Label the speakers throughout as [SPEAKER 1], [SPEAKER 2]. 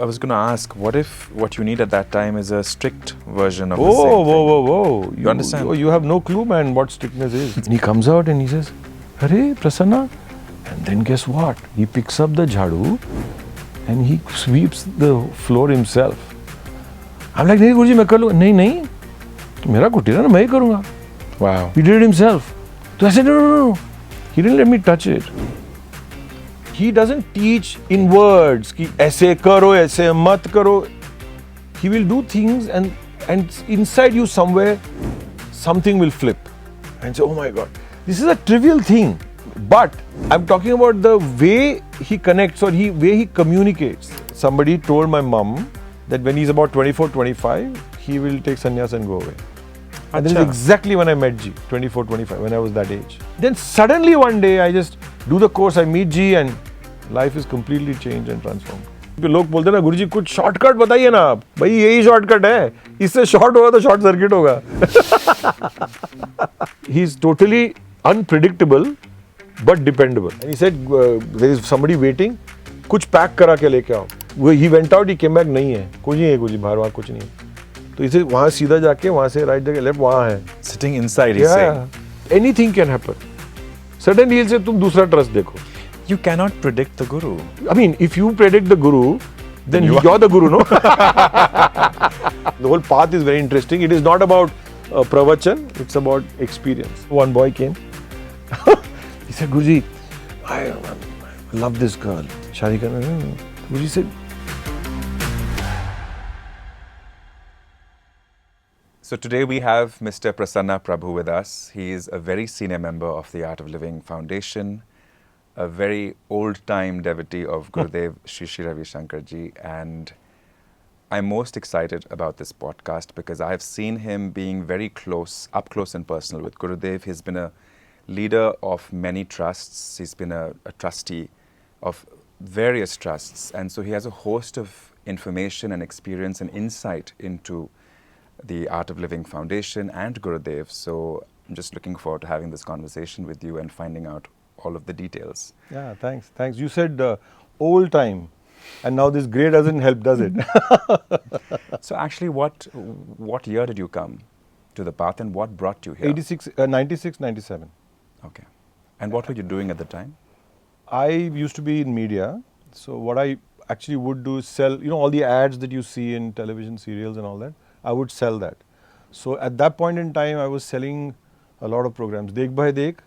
[SPEAKER 1] I was going to ask, what if what you need at that time is a strict version of the
[SPEAKER 2] Whoa,
[SPEAKER 1] same thing?
[SPEAKER 2] whoa.
[SPEAKER 1] You understand?
[SPEAKER 2] You have no clue, man, what strictness is. And he comes out and he says, "Arey, Prasanna." And then guess what? He picks up the jhadu and he sweeps the floor himself. I'm like, "नहीं गुरुजी मैं कर लूँगा." नहीं, मेरा कुटीरा ना मैं ही करूँगा.
[SPEAKER 1] Wow.
[SPEAKER 2] He did it himself. So I said, no. He didn't let me touch it. He doesn't teach in words कि ऐसे करो, ऐसे मत करो. He will do things and inside you somewhere something will flip and say, oh my God, this is a trivial thing. But I'm talking about the way he connects or way he communicates. Somebody told my mom that when he's about 24, 25, he will take sannyas and go away. And this is exactly when I met G, 24, 25, when I was that age. Then suddenly one day I just do the course, I meet G and life is completely changed and transformed. लोग बोलते हैं ना गुरुजी कुछ shortcut बताइए ना आप. भाई यही शॉर्टकट है. इससे शॉर्ट होगा तो शॉर्ट सर्किट होगा. He is totally unpredictable but dependable. And he said there is somebody waiting. कुछ पैक करा के लेके आओ. He went out, he came back, नहीं है. कुछ नहीं है गुरुजी बाहर वहाँ कुछ नहीं है. तो इसे वहाँ सीधा जाके वहाँ से राइट जाके लेफ्ट वहाँ है.
[SPEAKER 1] Sitting inside, he's saying.
[SPEAKER 2] Anything can happen. Suddenly he'll say तुम दूसरा ट्रस्ट देखो.
[SPEAKER 1] You cannot predict the guru.
[SPEAKER 2] I mean, if you predict the guru, then you're the guru, no? The whole path is very interesting. It is not about pravachan, it's about experience. One boy came. He said, Guruji, I love this girl. Shadi karna. Guruji said,
[SPEAKER 1] So today we have Mr. Prasanna Prabhu with us. He is a very senior member of the Art of Living Foundation, a very old-time devotee of Gurudev, Shri Ravi Shankar ji, and I'm most excited about this podcast because I've seen him being very close, up close and personal with Gurudev. He's been a leader of many trusts. He's been a trustee of various trusts, and so he has a host of information and experience and insight into the Art of Living Foundation and Gurudev. So I'm just looking forward to having this conversation with you and finding out all of the details.
[SPEAKER 2] Yeah, thanks. You said old time, and now this grey doesn't help, does it?
[SPEAKER 1] So actually, what year did you come to the path and what brought you here?
[SPEAKER 2] 96, 97.
[SPEAKER 1] Okay. And what were you doing at the time?
[SPEAKER 2] I used to be in media. So what I actually would do is sell, all the ads that you see in television serials and all that, I would sell that. So at that point in time, I was selling a lot of programs. Dekh Bhai Dekh,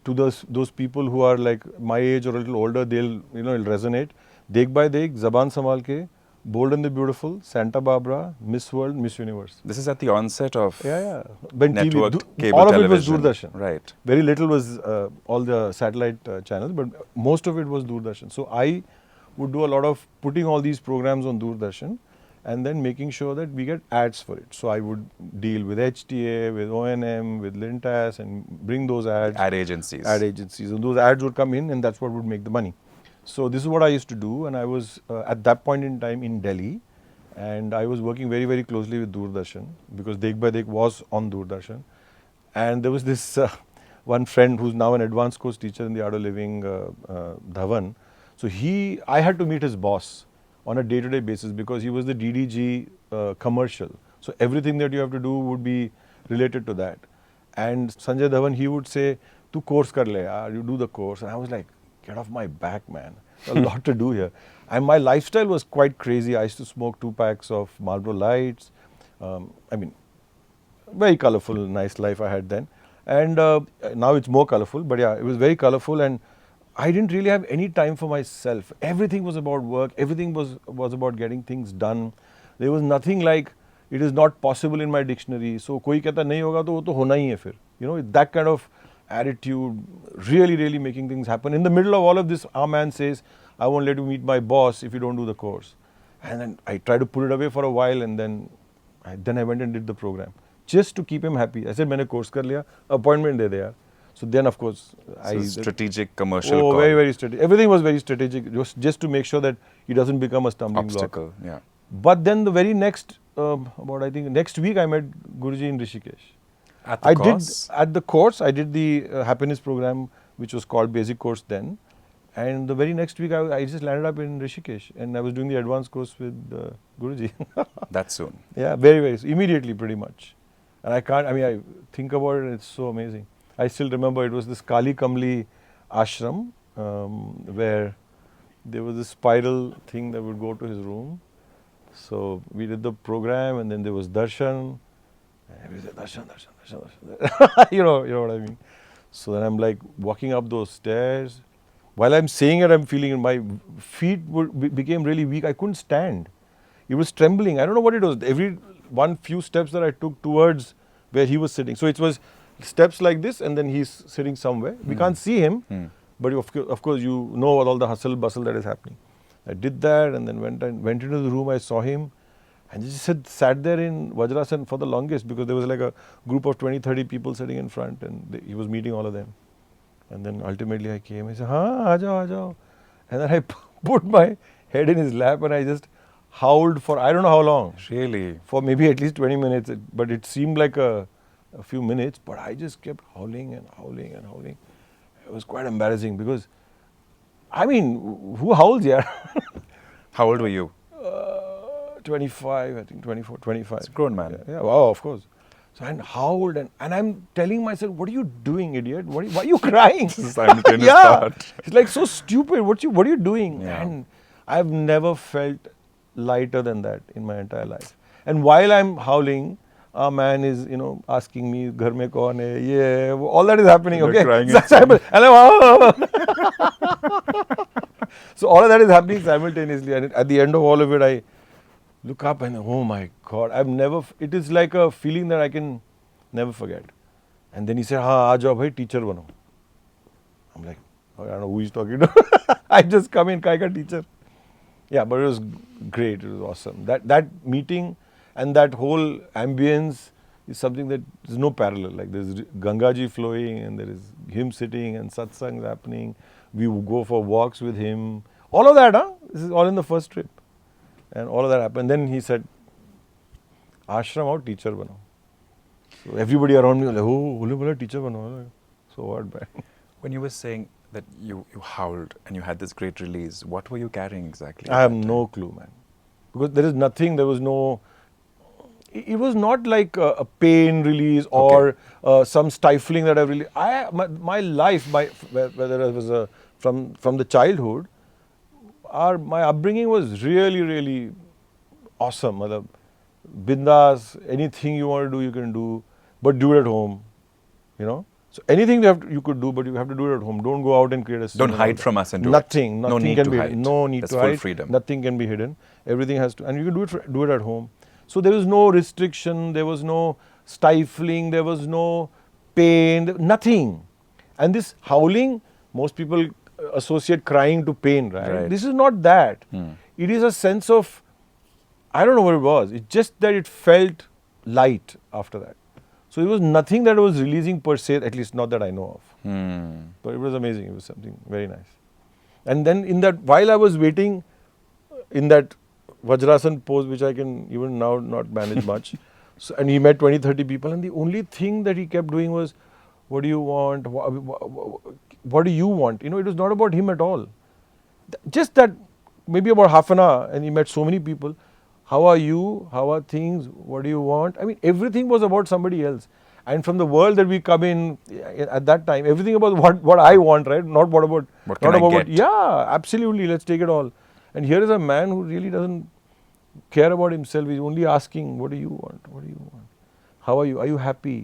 [SPEAKER 2] to those people who are like my age or a little older, it'll resonate. Dekh Bhai Dekh, Zaban Sambhal Ke, Bold and the Beautiful, Santa Barbara, Miss World, Miss Universe.
[SPEAKER 1] This is at the onset of
[SPEAKER 2] networked
[SPEAKER 1] cable
[SPEAKER 2] all
[SPEAKER 1] television.
[SPEAKER 2] Of it was Doordarshan.
[SPEAKER 1] Right.
[SPEAKER 2] Very little was all the satellite channels, but most of it was Doordarshan. So I would do a lot of putting all these programs on Doordarshan and then making sure that we get ads for it. So I would deal with HTA, with O&M, with Lintas and bring those ads.
[SPEAKER 1] Ad agencies.
[SPEAKER 2] And those ads would come in and that's what would make the money. So this is what I used to do, and I was at that point in time in Delhi, and I was working very, very closely with Doordarshan because Dekh Bhai Dekh was on Doordarshan. And there was this one friend who's now an advanced course teacher in the Art of Living, Dhawan. So I had to meet his boss on a day-to-day basis because he was the DDG commercial. So everything that you have to do would be related to that. And Sanjay Dhawan, he would say, "Tu course kar le, you do the course." And I was like, get off my back, man. A lot to do here. And my lifestyle was quite crazy. I used to smoke 2 packs of Marlboro Lights. Very colorful, nice life I had then. And now it's more colorful, but yeah, it was very colorful. And I didn't really have any time for myself. Everything was about work. Everything was about getting things done. There was nothing like, it is not possible in my dictionary. So, koi kehta nahi hoga to wo to hona hi hai fir. That kind of attitude, really, really making things happen. In the middle of all of this, our man says, I won't let you meet my boss if you don't do the course. And then I tried to put it away for a while, and then I went and did the program. Just to keep him happy. I said, maine course kar liya, appointment de de yaar. So then, of course,
[SPEAKER 1] strategic commercial call.
[SPEAKER 2] Very, very strategic. Everything was very strategic, just to make sure that he doesn't become a stumbling
[SPEAKER 1] obstacle,
[SPEAKER 2] block.
[SPEAKER 1] Yeah.
[SPEAKER 2] But then the very next, next week, I met Guruji in Rishikesh.
[SPEAKER 1] At the course?
[SPEAKER 2] I did the happiness program, which was called Basic Course then. And the very next week, I just landed up in Rishikesh, and I was doing the advanced course with Guruji.
[SPEAKER 1] That soon.
[SPEAKER 2] Yeah, very, very, immediately pretty much. And I think about it, it's so amazing. I still remember it was this Kali Kamli ashram, where there was this spiral thing that would go to his room. So we did the program, and then there was darshan. And we said, darshan, darshan, darshan, darshan. you know what I mean? So then I'm like walking up those stairs. While I'm saying it, I'm feeling it. My feet became really weak. I couldn't stand. It was trembling. I don't know what it was. Every few steps that I took towards where he was sitting. So it was steps like this, and then he's sitting somewhere. We can't see him, but of course you know all the hustle bustle that is happening. I did that, and then went into the room. I saw him, and he just sat there in Vajrasan for the longest, because there was like a group of 20, 30 people sitting in front, and he was meeting all of them. And then ultimately I came. I said, "Haan, aajao." And then I put my head in his lap, and I just howled for I don't know how long.
[SPEAKER 1] Really?
[SPEAKER 2] For maybe at least 20 minutes. But it seemed like a few minutes. But I just kept howling and howling and howling. It was quite embarrassing, because, I mean, who howls here?
[SPEAKER 1] How old were you?
[SPEAKER 2] 25, I think 24, 25.
[SPEAKER 1] It's a grown man.
[SPEAKER 2] Yeah, wow, of course. So I howled, and I'm telling myself, what are you doing, idiot? Why are you crying?
[SPEAKER 1] Simultaneous
[SPEAKER 2] yeah.
[SPEAKER 1] thought.
[SPEAKER 2] It's like so stupid. What are you doing?
[SPEAKER 1] Yeah.
[SPEAKER 2] And I've never felt lighter than that in my entire life. And while I'm howling, a man is, asking me, "Ghar mein kaun hai?" Yeah, all that is happening.
[SPEAKER 1] You're
[SPEAKER 2] okay.
[SPEAKER 1] crying
[SPEAKER 2] And so all of that is happening simultaneously. And at the end of all of it, I look up and, oh my God, it is like a feeling that I can never forget. And then he said, "Aajao bhai, teacher bano." I'm like, I don't know who he's talking to. I just come in, kai ka teacher. Yeah, but it was great. It was awesome. That meeting and that whole ambience is something that there's no parallel. Like there's Gangaji flowing, and there is him sitting, and satsangs happening. We go for walks with him. All of that, This is all in the first trip. And all of that happened. Then he said, "Ashram aao, teacher bano." So everybody around me was like, "Oh, hole bola teacher bano." So what, man?
[SPEAKER 1] When you were saying that you howled and you had this great release, what were you carrying exactly?
[SPEAKER 2] I have no clue, man. Because there is nothing, there was no... It was not like a pain release or some stifling that I really... My life, whether it was from the childhood, my upbringing was really, really awesome. Bindas, anything you want to do, you can do, but do it at home, So anything you could do, but you have to do it at home. Don't go out and create a scene.
[SPEAKER 1] Don't hide from us and do
[SPEAKER 2] nothing.
[SPEAKER 1] it.
[SPEAKER 2] Nothing
[SPEAKER 1] need
[SPEAKER 2] can
[SPEAKER 1] to
[SPEAKER 2] be
[SPEAKER 1] hide.
[SPEAKER 2] No need
[SPEAKER 1] That's
[SPEAKER 2] to
[SPEAKER 1] full
[SPEAKER 2] hide.
[SPEAKER 1] freedom.
[SPEAKER 2] Nothing can be hidden. Everything has to, and you can do it at home. So there was no restriction. There was no stifling. There was no pain. Nothing. And this howling, most people associate crying to pain, right? This is not that. It is a sense of, I don't know what it was. It's just that it felt light after that. So it was nothing that was releasing per se, at least not that I know of. But it was amazing. It was something very nice. And then while I was waiting in that Vajrasan pose, which I can even now not manage much, and he met 20, 30 people, and the only thing that he kept doing was, "What do you want? What do you want?" It was not about him at all. Just that, maybe about half an hour, and he met so many people. How are you? How are things? What do you want? I mean, everything was about somebody else. And from the world that we come in at that time, everything about what I want, right? Not what about...
[SPEAKER 1] What can I get?
[SPEAKER 2] Yeah, absolutely. Let's take it all. And here is a man who really doesn't care about himself. He's only asking, "What do you want? What do you want? How are you? Are you happy?"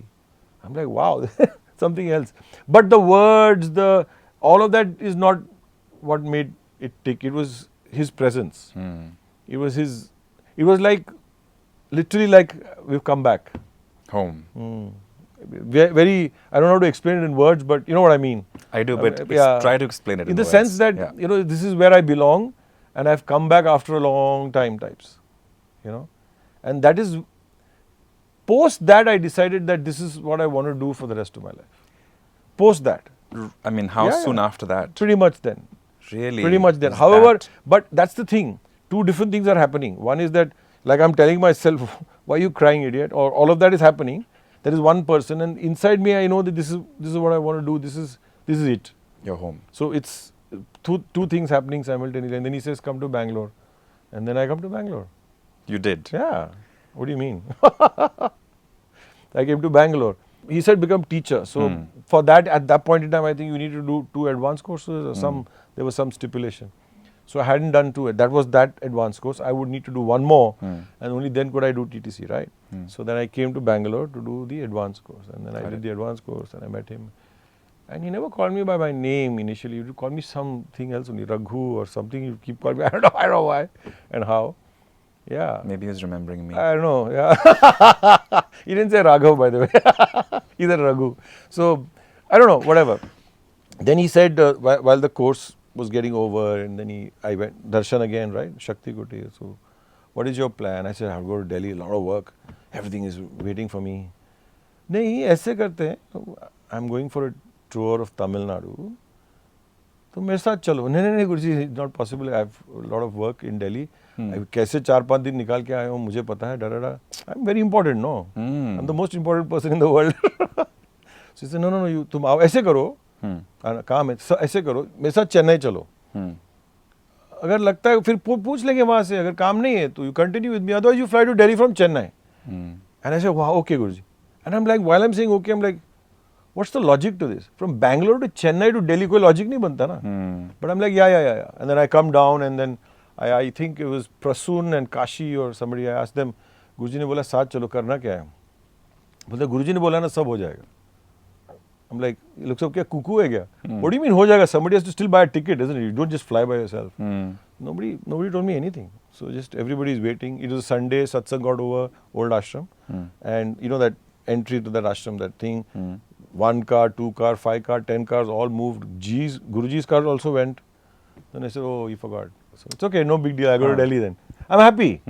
[SPEAKER 2] I'm like, wow, something else. But the words, all of that is not what made it tick. It was his presence. It was like, literally like we've come back.
[SPEAKER 1] Home.
[SPEAKER 2] Very, I don't know how to explain it in words, but you know what I mean.
[SPEAKER 1] I do, but try to explain it
[SPEAKER 2] in the
[SPEAKER 1] words.
[SPEAKER 2] sense that, this is where I belong, and I've come back after a long time types, And that is, post that I decided that this is what I want to do for the rest of my life. Post that.
[SPEAKER 1] I mean, how soon after that?
[SPEAKER 2] Pretty much then.
[SPEAKER 1] Really?
[SPEAKER 2] Pretty much then. However, but that's the thing. Two different things are happening. One is that, like I'm telling myself, "Why are you crying, idiot?" Or all of that is happening. There is one person, and inside me I know that this is what I want to do. This is it.
[SPEAKER 1] Your home.
[SPEAKER 2] So it's two things happening simultaneously. And then he says, come to Bangalore. And then I come to Bangalore.
[SPEAKER 1] You did.
[SPEAKER 2] Yeah. What do you mean? I came to Bangalore. He said, become teacher. So for that, at that point in time, I think you need to do 2 advanced courses or there was some stipulation. So I hadn't done 2. That was that advanced course. I would need to do 1 more and only then could I do TTC, right? So then I came to Bangalore to do the advanced course. And then I did the advanced course and I met him. And he never called me by my name initially. He would call me something else only, Raghu or something. He would keep calling me. I don't know why and how. Yeah.
[SPEAKER 1] Maybe he was remembering me.
[SPEAKER 2] I don't know. Yeah. He didn't say Raghav, by the way. He said Raghu. So, I don't know, whatever. Then he said, while the course was getting over, and then I went, Darshan again, right? Shakti Kuti. So, what is your plan? I said, I'll go to Delhi, a lot of work. Everything is waiting for me. नहीं ऐसे करते हैं. I'm going for a tour of Tamil Nadu. तो मेरे साथ चलो. नहीं गुरुजी, it's not possible. I have a lot of work in Delhi. कैसे 4-5 दिन निकाल के आया हूँ मुझे पता है डरा. I'm very important, no? I'm the most important person in the world. So he said, no, you तुम आओ ऐसे करो. काम है ऐसे करो मेरे साथ चेन्नई चलो. अगर लगता है फिर पूछ लेंगे वहाँ से. अगर काम नहीं है तो you continue with me. Otherwise you fly to Delhi from Chennai. And I said, wow, okay Guruji. And I'm like, while I'm saying okay, I'm like, what's the logic to this? From Bangalore to Chennai to Delhi, कोई logic नहीं बनता ना. But I'm like, yeah. And then I come down and then I think it was Prasun and Kashi or somebody. I asked them, Guruji ने बोला साथ चलो करना क्या है? बोलते गुरुजी ने बोला ना सब हो जाएगा. I'm like, ये लोग सब क्या कुकू है क्या? What do you mean हो जाएगा? Somebody has to still buy a ticket, isn't it? You don't just fly by yourself. Nobody told me anything. So just everybody is waiting. It was a Sunday, satsang got over, old ashram. And you know that entry to that ashram, that thing, 1 car, 2 car, 5 car, 10 cars, all moved. Guruji's car also went. Then I said, oh, you forgot. So it's okay, no big deal. I go to Delhi then. I'm happy.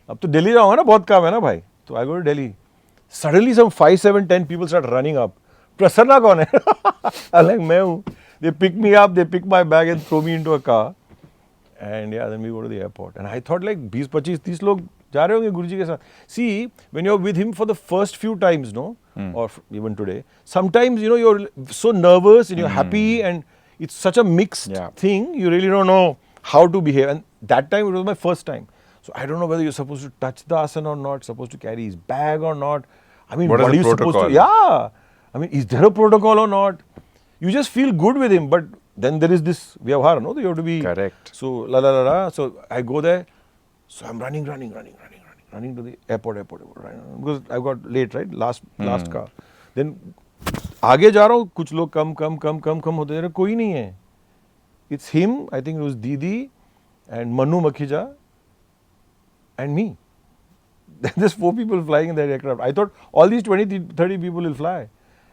[SPEAKER 2] अब तो दिल्ली जाऊंगा ना बहुत काम है ना भाई. So I go to Delhi. Suddenly some 5, 7, 10 people start running up. Prasanna कौन है? I'm like मैं हूँ. They pick me up, they pick my bag and throw me into a car. And yeah, then we go to the airport. And I thought like 20, 25, 30 लोग जा रहे होंगे गुरुजी के साथ. See, when you're with him for the first few times, no, or even today, sometimes you know you're so nervous and you're happy and it's such a mixed thing. You really don't know how to behave. And that time it was my first time. So I don't know whether you're supposed to touch the asana or not, supposed to carry his bag or not. I mean, what are you supposed to? Yeah. I mean, is there a protocol or not? You just feel good with him, but then there is this vyavhara, no? You have to be
[SPEAKER 1] correct.
[SPEAKER 2] So la. So I go there. So I'm running to the airport, right? Because I got late, right? Last car. Then आगे जा रहा हूँ, कुछ लोग कम होते जा रहे, कोई नहीं है. It's him. I think it was Didi and Manu Makhija and me. There's 4 people flying in that aircraft. I thought all these 20, 30 people will fly.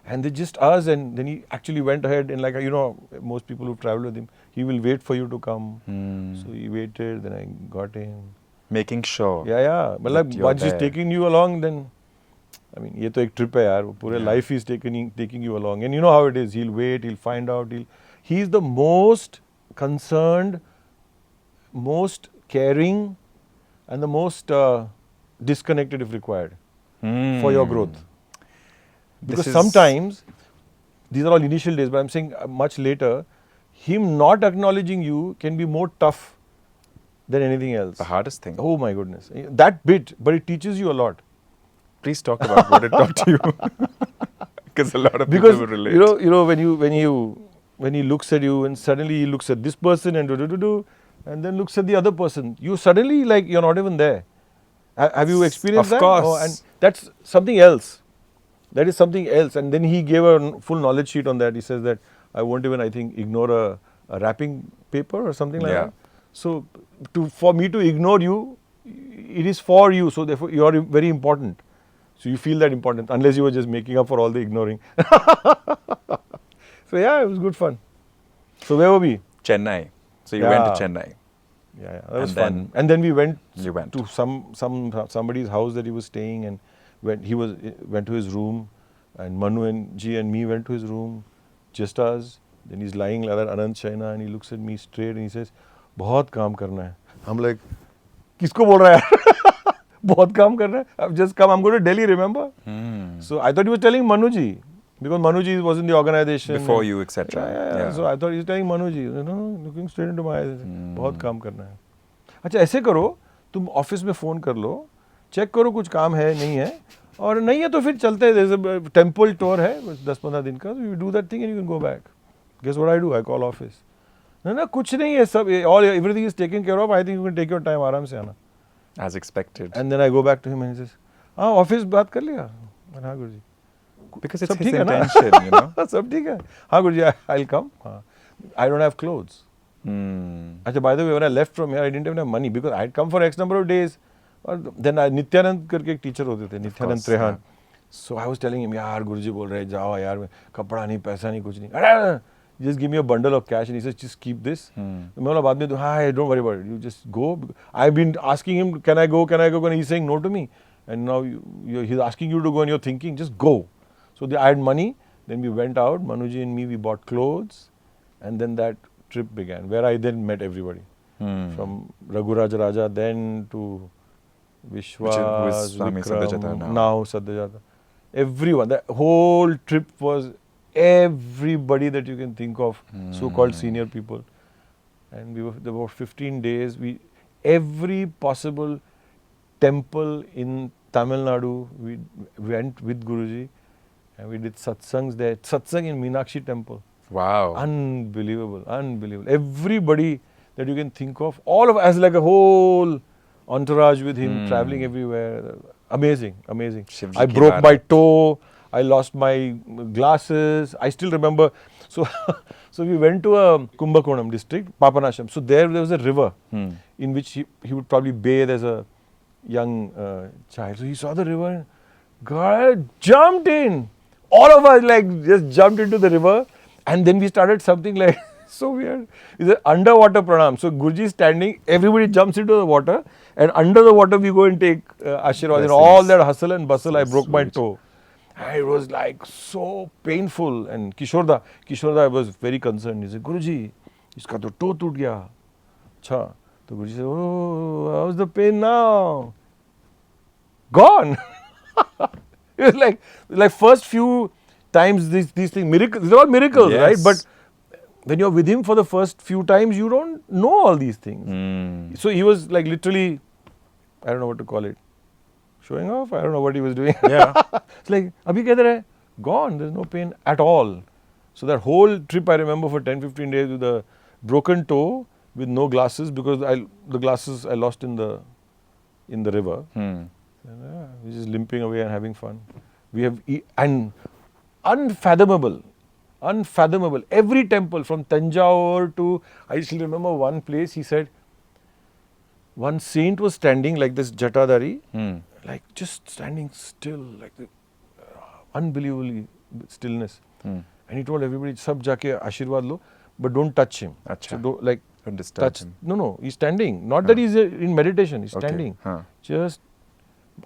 [SPEAKER 2] And they just us, and then he actually went ahead and like, you know, most people who travel with him, he will wait for you to come. So he waited, then I got him.
[SPEAKER 1] Making sure.
[SPEAKER 2] Yeah. But like, once he's taking you along, then, I mean, ये तो एक trip है यार. पूरे life he's taking you along. And you know how it is. He'll wait, he'll find out. He's the most concerned, most caring, and the most disconnected if required for your growth. Because sometimes, these are all initial days, but I'm saying much later, him not acknowledging you can be more tough than anything else.
[SPEAKER 1] The hardest thing.
[SPEAKER 2] Oh my goodness. That bit, but it teaches you a lot.
[SPEAKER 1] Please talk about what it taught you. Because a lot of people will relate.
[SPEAKER 2] You know when he looks at you and suddenly he looks at this person and and then looks at the other person. You suddenly like you're not even there. Have you experienced that?
[SPEAKER 1] Of course.
[SPEAKER 2] Oh, and that's something else. That is something else. And then he gave a full knowledge sheet on that. He says that I won't even, I think, ignore a wrapping paper or something like that. So for me to ignore you, it is for you. So therefore, you are very important. So you feel that important, unless you were just making up for all the ignoring. So yeah, it was good fun. So where were we?
[SPEAKER 1] Chennai. So you went to Chennai.
[SPEAKER 2] Yeah, that was fun. And then we went
[SPEAKER 1] to
[SPEAKER 2] somebody's house that he was staying, and went to his room, and Manu and G and me went to his room, just us. Then he's lying like that, Anand Shaina, and he looks at me straight and he says, बहुत काम करना है. I'm like, किसको बोल रहा है? बहुत काम करना है. I've just come. I'm going to Delhi, remember? So I thought he was telling Manu ji. Because Manuji was in the organization.
[SPEAKER 1] Before you, etc.
[SPEAKER 2] Yeah. So I thought he's telling Manuji, looking straight into my eyes. बहुत काम करना है. अच्छा ऐसे करो, तुम office में phone कर लो, चेक करो कुछ काम है नहीं है, और नहीं है तो फिर चलते हैं. जैसे टेम्पल टूर है 10-15 दिन का, you do that thing and you can go back. Guess what I do? I call office. ना कुछ नहीं है, सब all everything is taken care of. I think you can take your time, आराम से आना.
[SPEAKER 1] As expected.
[SPEAKER 2] And then I go back to him and he says, हाँ office बात कर लिया. हाँ गुरुजी.
[SPEAKER 1] Because it's
[SPEAKER 2] सब
[SPEAKER 1] his
[SPEAKER 2] ठीक है ना?
[SPEAKER 1] intention, you know.
[SPEAKER 2] सब ठीक है. हाँ गुरुजी, आई विल कम. हाँ. I don't have clothes. अच्छा, by the way, when I left from here, I didn't even have money because I had come for X number of days. और then Nityanand करके एक teacher होते थे, Nityanand Trehan. So I was telling him, यार गुरुजी बोल रहे हैं जाओ यार, कपड़ा नहीं, पैसा नहीं, कुछ नहीं. अरे just give me a bundle of cash and he says just keep this. मैं बोला बाद में तो हाँ, don't worry about it, you just go. I've been asking him, can I go, and he's saying no to me. And now he's asking you to go and you're thinking, just go. So I had money, then we went out, Manuji and me, we bought clothes, and then that trip began, where I then met everybody. From Raghuraj Raja then to Vishwas, Vikram, now Satyajata. Everyone, the whole trip was everybody that you can think of, so-called senior people. And we were there were 15 days. Every possible temple in Tamil Nadu, we went with Guruji, and we did satsangs there. Satsang in Meenakshi temple.
[SPEAKER 1] Wow.
[SPEAKER 2] Unbelievable, unbelievable. Everybody that you can think of, all of us, like a whole entourage with him, traveling everywhere. Amazing, amazing. I broke my toe. I lost my glasses. I still remember. So, so we went to a Kumbakonam district, Papanasham. So there was a river in which he would probably bathe as a young child. So he saw the river and God jumped in. All of us like just jumped into the river, and then we started something like so weird. It's an underwater pranam. So Guruji is standing, everybody jumps into the water, and under the water we go and take Ashirwad. And all that hustle and bustle, I broke my toe. And it was like so painful. And Kishorda was very concerned. He said, Guruji, iska to toe toot gaya. Acha. So Guruji said, oh, how's the pain now? Gone. It was like first few times these things, miracles, these are all miracles, right? But when you're with him for the first few times, you don't know all these things. So he was like literally, I don't know what to call it, showing off. I don't know what he was doing.
[SPEAKER 1] Yeah.
[SPEAKER 2] It's like, abhi kedhar hai? Gone. There's no pain at all. So that whole trip I remember for 10-15 days with a broken toe, with no glasses, because the glasses I lost in the river. And, we're just limping away and having fun. We have and unfathomable. Every temple from Tanjore to, I still remember one place, he said, one saint was standing like this Jatadhari, like just standing still, like the, unbelievably stillness. And he told everybody, sab jaake Ashirwad lo, but don't touch him. So don't
[SPEAKER 1] disturb him.
[SPEAKER 2] No, he's standing. Not that he's in meditation, he's standing. Just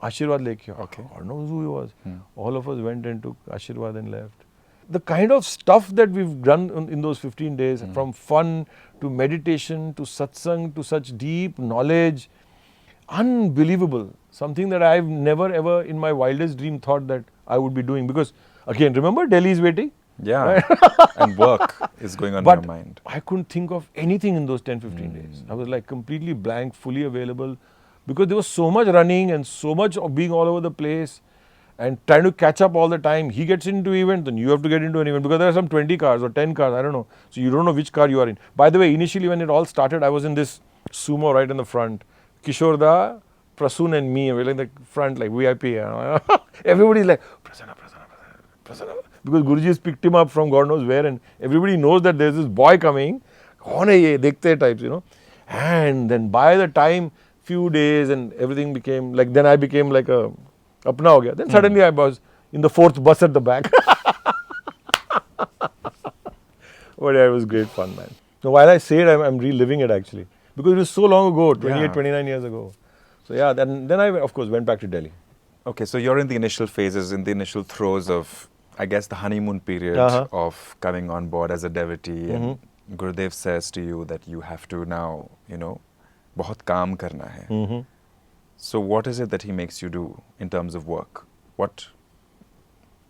[SPEAKER 2] Ashirwad leke. God knows who he was. All of us went and took Ashirwad and left. The kind of stuff that we've done in those 15 days, from fun to meditation to satsang to such deep knowledge, unbelievable. Something that I've never ever in my wildest dream thought that I would be doing. Because again, remember Delhi is waiting?
[SPEAKER 1] Yeah, and work is going on in your mind.
[SPEAKER 2] I couldn't think of anything in those 10-15 days. I was like completely blank, fully available, because there was so much running and so much of being all over the place and trying to catch up all the time. He gets into an event, then you have to get into an event, because there are some 20 cars or 10 cars, I don't know. So you don't know which car you are in. By the way, initially when it all started, I was in this sumo right in the front. Kishorda, Prasun and me, we're like the front, like VIP. Everybody's like, Prasanna. Because Guruji has picked him up from God knows where, and everybody knows that there's this boy coming. Kaun hai ye? Dekhte types, you know. And then by the time, few days and everything became like, then I became like a apna ho gaya. Then suddenly I was in the 4th bus at the back. But yeah, it was great fun, man. So while I say it, I'm reliving it actually. Because it was so long ago, 29 years ago. So yeah, then I of course went back to Delhi.
[SPEAKER 1] Okay, so you're in the initial phases, in the initial throes of, I guess, the honeymoon period of coming on board as a devotee. And Gurudev says to you that you have to now, you know, बहुत काम करना है. So what is it that he makes you do in terms of work? What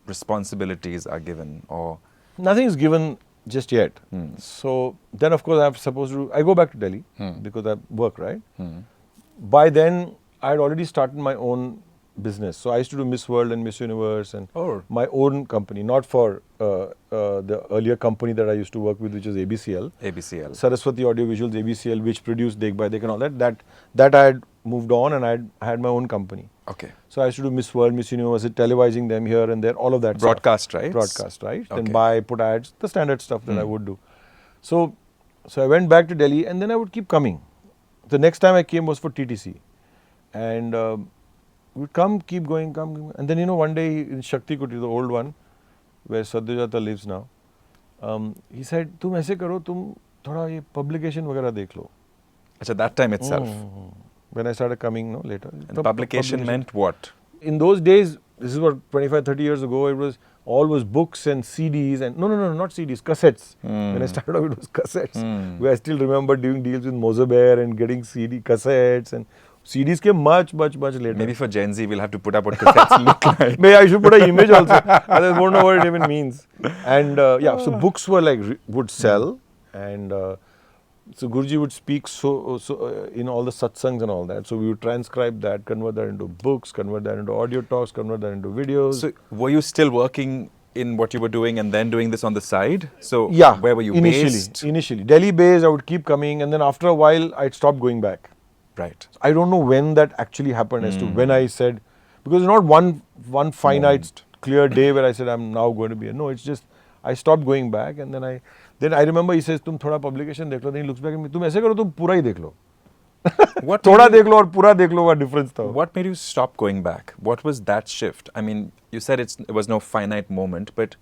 [SPEAKER 1] responsibilities are given, or
[SPEAKER 2] Nothing is given just yet. So then, of course, I go back to Delhi because I work, right? By then, I had already started my own business. So I used to do Miss World and Miss Universe and
[SPEAKER 1] Oh.
[SPEAKER 2] my own company, not for the earlier company that I used to work with, which is ABCL.
[SPEAKER 1] ABCL?
[SPEAKER 2] Saraswati Audiovisuals, ABCL, which produced Dekh Bhai Dekh and all that. That I had moved on, and I had my own company.
[SPEAKER 1] Okay.
[SPEAKER 2] So I used to do Miss World, Miss Universe, televising them here and there, all of that
[SPEAKER 1] Broadcast
[SPEAKER 2] stuff.
[SPEAKER 1] rights?
[SPEAKER 2] Broadcast rights.
[SPEAKER 1] Okay.
[SPEAKER 2] Then buy, put ads, the standard stuff that I would do. So I went back to Delhi, and then I would keep coming. The next time I came was for TTC. And we'd come, keep going, come. And then, one day in Shakti Kutir, the old one, where Satyajata lives now, he said, "Tum aise karo, tum thoda ye publication वगैरह देख लो."
[SPEAKER 1] Achha, that time itself.
[SPEAKER 2] When I started coming, later.
[SPEAKER 1] And publication meant what?
[SPEAKER 2] In those days, this is what, 25, 30 years ago, it was all books and CDs and no, not CDs, cassettes. When I started off, it was cassettes. Where I still remember doing deals with Mozabear and getting CD cassettes, and CDs came much later.
[SPEAKER 1] Maybe for Gen Z, we'll have to put up what cassettes look like.
[SPEAKER 2] Maybe I should put an image also. Others won't know what it even means. And so books were would sell, and so Guruji would speak in all the satsangs and all that. So we would transcribe that, convert that into books, convert that into audio talks, convert that into videos.
[SPEAKER 1] So were you still working in what you were doing and then doing this on the side? So
[SPEAKER 2] yeah,
[SPEAKER 1] where were you based?
[SPEAKER 2] Initially, Delhi based. I would keep coming, and then after a while, I'd stop going back.
[SPEAKER 1] Right.
[SPEAKER 2] I don't know when that actually happened as to when I said, because it's not one finite clear day where I said I'm now going to be. No, it's just I stopped going back, and then I remember he says, "Tum thoda publication dekh lo." Then he looks back at me, "Tum aise karo, tum pura hi dekh lo."
[SPEAKER 1] What
[SPEAKER 2] Thoda dekh lo aur pura dekh lo, what difference tha?
[SPEAKER 1] What made you stop going back? What was that shift? I mean, you said it was no finite moment, but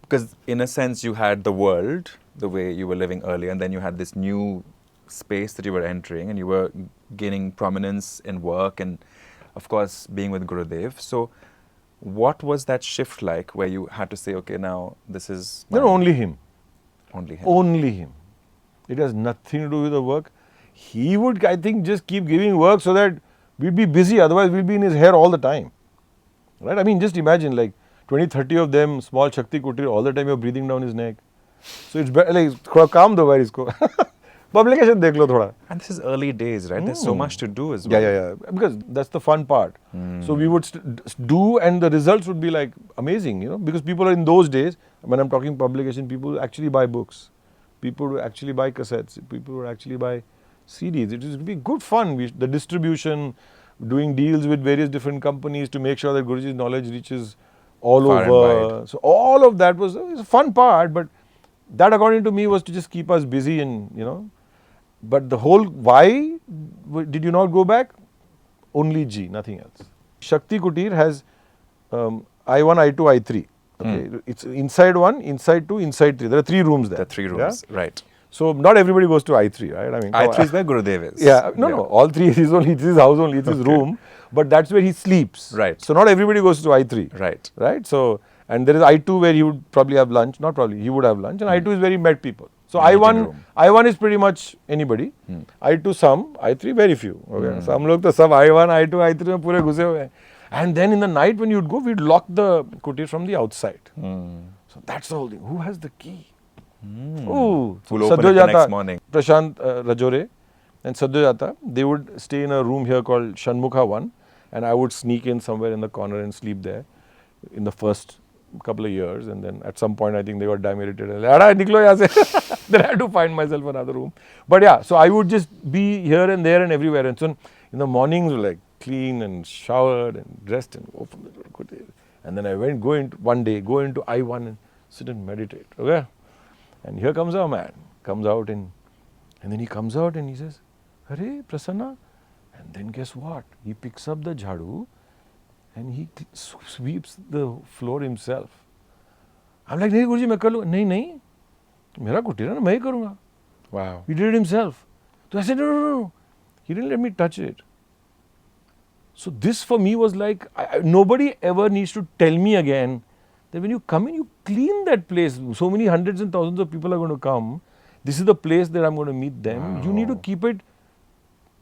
[SPEAKER 1] because in a sense you had the world the way you were living earlier, and then you had this new space that you were entering, and you were gaining prominence in work and, of course, being with Gurudev. So what was that shift like where you had to say, okay, now this is...
[SPEAKER 2] No, only him.
[SPEAKER 1] Only him.
[SPEAKER 2] Only him. It has nothing to do with the work. He would, I think, just keep giving work so that we'd be busy. Otherwise, we'll be in his hair all the time. Right? I mean, just imagine, 20, 30 of them, small Shakti Kutir, all the time you're breathing down his neck. So it's better, thoda kaam do bhai isko. Publication dekh lo thoda.
[SPEAKER 1] And this is early days, right? There's so much to do as well.
[SPEAKER 2] Yeah. Because that's the fun part. So we would do, and the results would be amazing, because people are in those days, when I'm talking publication, people actually buy books. People would actually buy cassettes. People would actually buy CDs. It would be good fun. The distribution, doing deals with various different companies to make sure that Guruji's knowledge reaches all
[SPEAKER 1] Far and
[SPEAKER 2] over.
[SPEAKER 1] wide.
[SPEAKER 2] So all of that was a fun part, but that, according to me, was to just keep us busy and, But the whole why did you not go back? Only G, nothing else. Shakti Kutir has I1, I2, I3. Okay, it's inside 1, inside 2, inside 3. There are 3 rooms there.
[SPEAKER 1] The 3 rooms, right.
[SPEAKER 2] So not everybody goes to I3, right? I mean,
[SPEAKER 1] I3 is where Gurudev is.
[SPEAKER 2] Yeah, no, all 3 is it's his house only, it's his room, but that's where he sleeps.
[SPEAKER 1] Right.
[SPEAKER 2] So not everybody goes to I3.
[SPEAKER 1] Right.
[SPEAKER 2] So, and there is I2 where he would probably have lunch, not probably, he would have lunch, and I2 is where he met people. So I1 is pretty much anybody, I2 some, I3 very few. Okay. So हम लोग तो सब I1, I2, I3 में पूरे घुसे हुए हैं. And then in the night when you'd go, we'd lock the kutir from the outside. So that's the whole thing. Who has the key?
[SPEAKER 1] Who'll open it the next morning?
[SPEAKER 2] Prashant Rajore and Satyajata, they would stay in a room here called Shanmukha 1, and I would sneak in somewhere in the corner and sleep there in the first couple of years, and then at some point I think they got damn irritated. Then I had to find myself another room. But yeah, so I would just be here and there and everywhere. And so in the mornings, clean and showered and dressed and open the door. And then I go into I1 and sit and meditate. Okay? And here comes our man, comes out and then he comes out and he says, "Hare Prasanna." And then guess what? He picks up the jhadu and he sweeps the floor himself. I'm like, "Nahi Guruji, main kar lunga." "Nahi, mera kutir hai na, main hi karunga."
[SPEAKER 1] Wow.
[SPEAKER 2] He did it himself. So I said, no. He didn't let me touch it. So this for me was like, nobody ever needs to tell me again that when you come in, you clean that place. So many hundreds and thousands of people are going to come. This is the place that I'm going to meet them.
[SPEAKER 1] Wow.
[SPEAKER 2] You need to keep it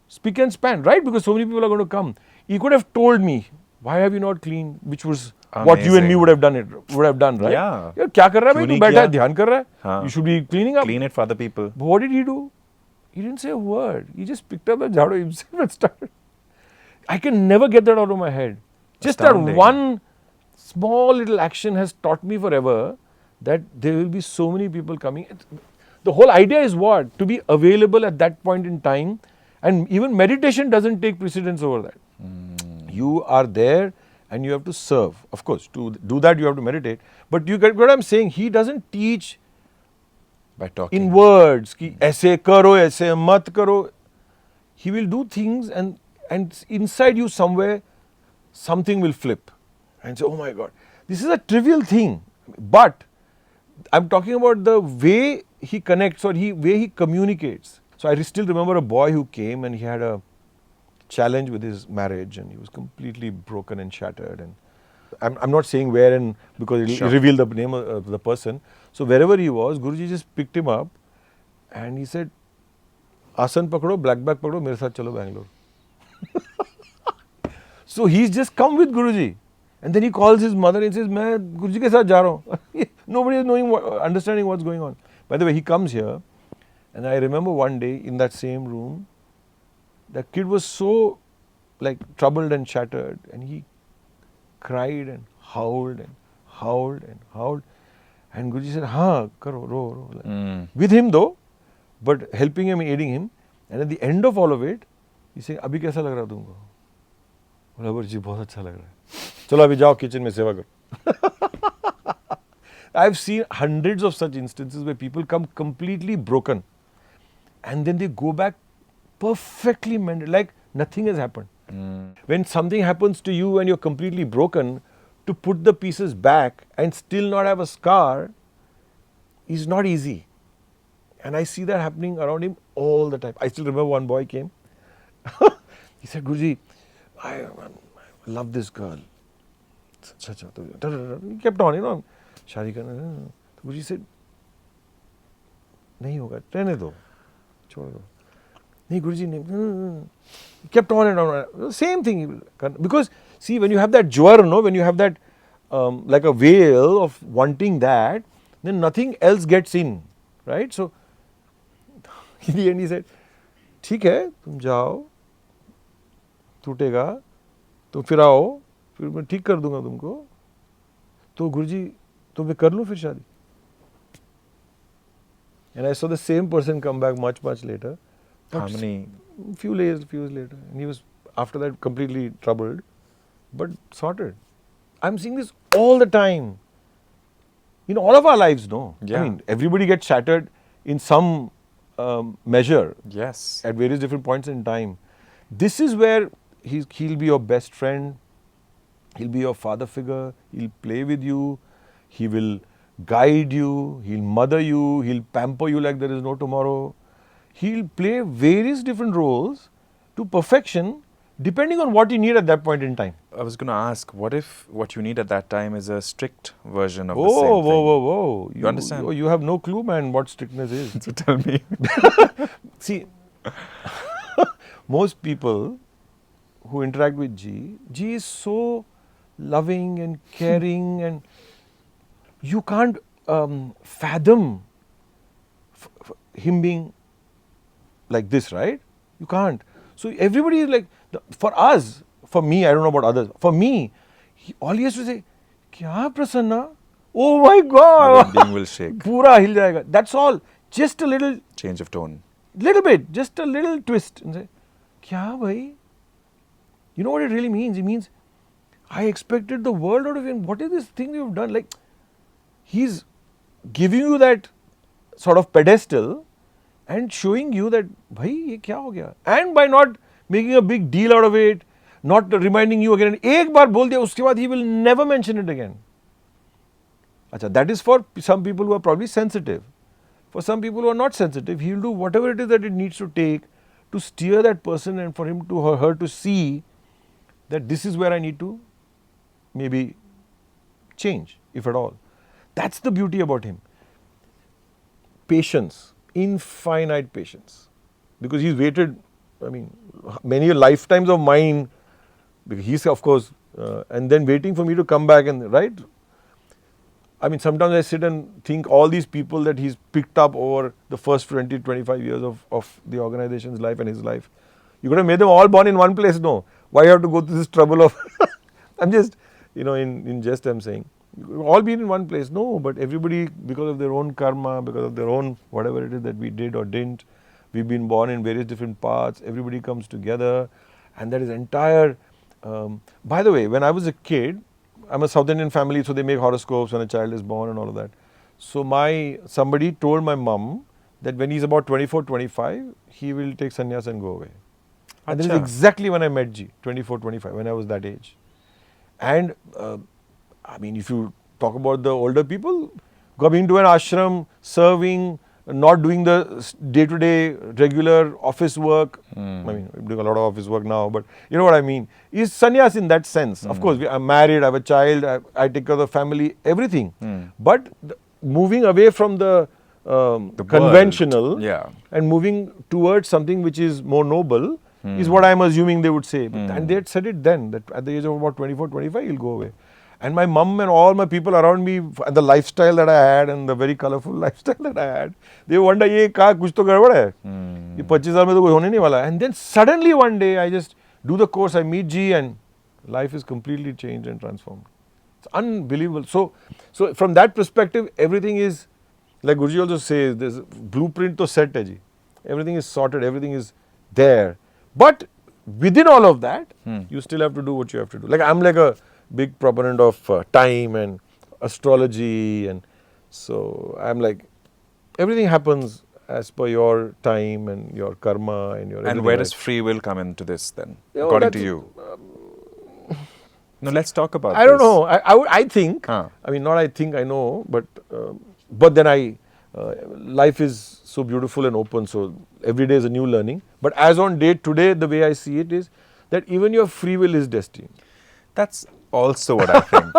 [SPEAKER 2] spick and span, right? Because so many people are going to come. He could have told me why have you not cleaned? Which was what you and me would have done, right?
[SPEAKER 1] Yeah.
[SPEAKER 2] यार क्या कर रहा है भाई?
[SPEAKER 1] क्यों
[SPEAKER 2] तू
[SPEAKER 1] नहीं
[SPEAKER 2] बैठा
[SPEAKER 1] किया?
[SPEAKER 2] है, ध्यान कर रहा है.
[SPEAKER 1] हाँ.
[SPEAKER 2] You should be cleaning up.
[SPEAKER 1] Clean it for other people.
[SPEAKER 2] But what did he do? He didn't say a word. He just picked up the jhadu himself and started. I can never get that out of my head. Just
[SPEAKER 1] Astounding.
[SPEAKER 2] that one small little action has taught me forever that there will be so many people coming. The whole idea is what? To be available at that point in time, and even meditation doesn't take precedence over that. You are there and you have to serve. Of course, to do that you have to meditate. But you get what I'm saying? He doesn't teach
[SPEAKER 1] By talking.
[SPEAKER 2] in words कि ऐसे करो ऐसे मत करो. He will do things and inside you somewhere something will flip and say, oh my God, this is a trivial thing, but I'm talking about the way he connects or way he communicates. So I still remember a boy who came and he had a challenge with his marriage and he was completely broken and shattered. And I'm not saying where and because it
[SPEAKER 1] Sure.
[SPEAKER 2] revealed the name of the person. So wherever he was, Guruji just picked him up and he said, आसन पकड़ो, black bag पकड़ो, मेरे साथ चलो Bangalore. So he's just come with Guruji. And then he calls his mother and says, मैं Guruji के साथ जा रहा हूँ. Nobody is knowing, understanding what's going on. By the way, he comes here and I remember one day in that same room, the kid was so like troubled and shattered and he cried and howled and howled and howled. And Guruji said, हाँ करो रो. With him though, but helping him, aiding him. And at the end of all of it, he said, अभी कैसा लग रहा तुमको? बोला गुरुजी बहुत अच्छा लग रहा है. चलो अभी जाओ किचन में सेवा करो. I've seen hundreds of such instances where people come completely broken and then they go back perfectly mended, like nothing has happened. When something happens to you and you're completely broken, to put the pieces back and still not have a scar is not easy. And I see that happening around him all the time. I still remember one boy came. He said, Guruji, I love this girl. He kept on, शादी करना. Guruji said, नहीं होगा, रहने दो, छोड़ दो. नहीं Guruji नहीं. He kept on and on. Same thing. Because see, when you have that jwar, when you have that like a veil of wanting that, then nothing else gets in, right? So in the end he said, ठीक है, तुम जाओ, टूटेगा, तुम फिर आओ, फिर मैं ठीक कर दूंगा तुमको. तो गुरुजी, तो मैं कर लूँ फिर शादी. And I saw the same person come back much later.
[SPEAKER 1] How many?
[SPEAKER 2] Few years later. And he was after that completely troubled, but sorted. I'm seeing this all the time. In all of our lives, no?
[SPEAKER 1] Yeah.
[SPEAKER 2] I mean, everybody gets shattered in some measure.
[SPEAKER 1] Yes.
[SPEAKER 2] At various different points in time. This is where he'll be your best friend. He'll be your father figure. He'll play with you. He will guide you. He'll mother you. He'll pamper you like there is no tomorrow. He'll play various different roles to perfection depending on what you need at that point in time.
[SPEAKER 1] I was going to ask, what if what you need at that time is a strict version of the same thing?
[SPEAKER 2] Whoa.
[SPEAKER 1] You understand?
[SPEAKER 2] You have no clue, man, what strictness is.
[SPEAKER 1] So tell me.
[SPEAKER 2] See, most people who interact with G is so loving and caring and you can't fathom him being like this, right? You can't. So everybody is like, for us, for me, I don't know about others, for me, all he has to say, Kya Prasanna? Oh my God!
[SPEAKER 1] The being will shake.
[SPEAKER 2] Pura hil jayega. That's all. Just a little
[SPEAKER 1] Change of tone.
[SPEAKER 2] little bit, just a little twist. And say, Kya bhai? You know what it really means? It means, I expected the world out of him. What is this thing you've done? Like, he's giving you that sort of pedestal and showing you that, bhai, ye kya ho gaya? And by not making a big deal out of it, not reminding you again. Ek baar bol diya, uske baad he will never mention it again. Achha, that is for some people who are probably sensitive. For some people who are not sensitive, he will do whatever it is that it needs to take to steer that person and for him to or her to see that this is where I need to maybe change, if at all. That's the beauty about him. Patience, infinite patience. Because he's waited, I mean, many lifetimes of mine, because he's of course and then waiting for me to come back and, right? I mean, sometimes I sit and think all these people that he's picked up over the first 20, 25 years of the organization's life and his life. You could have made them all born in one place, no? Why you have to go through this trouble of, I'm just, in jest I'm saying, you could have all been in one place. No, but everybody, because of their own karma, because of their own whatever it is that we did or didn't, we've been born in various different paths, everybody comes together, and that is entire, by the way, when I was a kid, I'm a South Indian family, so they make horoscopes when a child is born and all of that. So somebody told my mum that when he's about 24, 25, he will take sannyas and go away. And that is exactly when I met Ji, 24, 25, when I was that age. And I mean, if you talk about the older people, going to an ashram, serving, not doing the day-to-day regular office work. I mean, I'm doing a lot of office work now, but you know what I mean. Is sannyas in that sense. Of course, I'm married, I have a child, I take care of the family, everything. But moving away from the conventional and moving towards something which is more noble is what I'm assuming they would say. And they had said it then, that at the age of about 24, 25, you'll go away. And my mum and all my people around me, and the lifestyle that I had and the very colorful lifestyle that I had, they wonder, ye ka kuch to gadbad hai? Ye 25 saal mein to kuch hone nahi wala. And then suddenly one day I just do the course, I meet Ji, and life is completely changed and transformed. It's unbelievable. So from that perspective, everything is, like Guruji also says, there's a blueprint to set hai Ji. Everything is sorted, everything is there. But within all of that, you still have to do what you have to do. Like I'm like a big proponent of time and astrology, and so I'm like, everything happens as per your time and your karma and your.
[SPEAKER 1] And where does free will come into this then, according to you? No, let's talk about.
[SPEAKER 2] I don't know. I think. I mean, not I think. I know, but then life is so beautiful and open. So every day is a new learning. But as on date today, the way I see it is that even your free will is destined.
[SPEAKER 1] That's also what I think.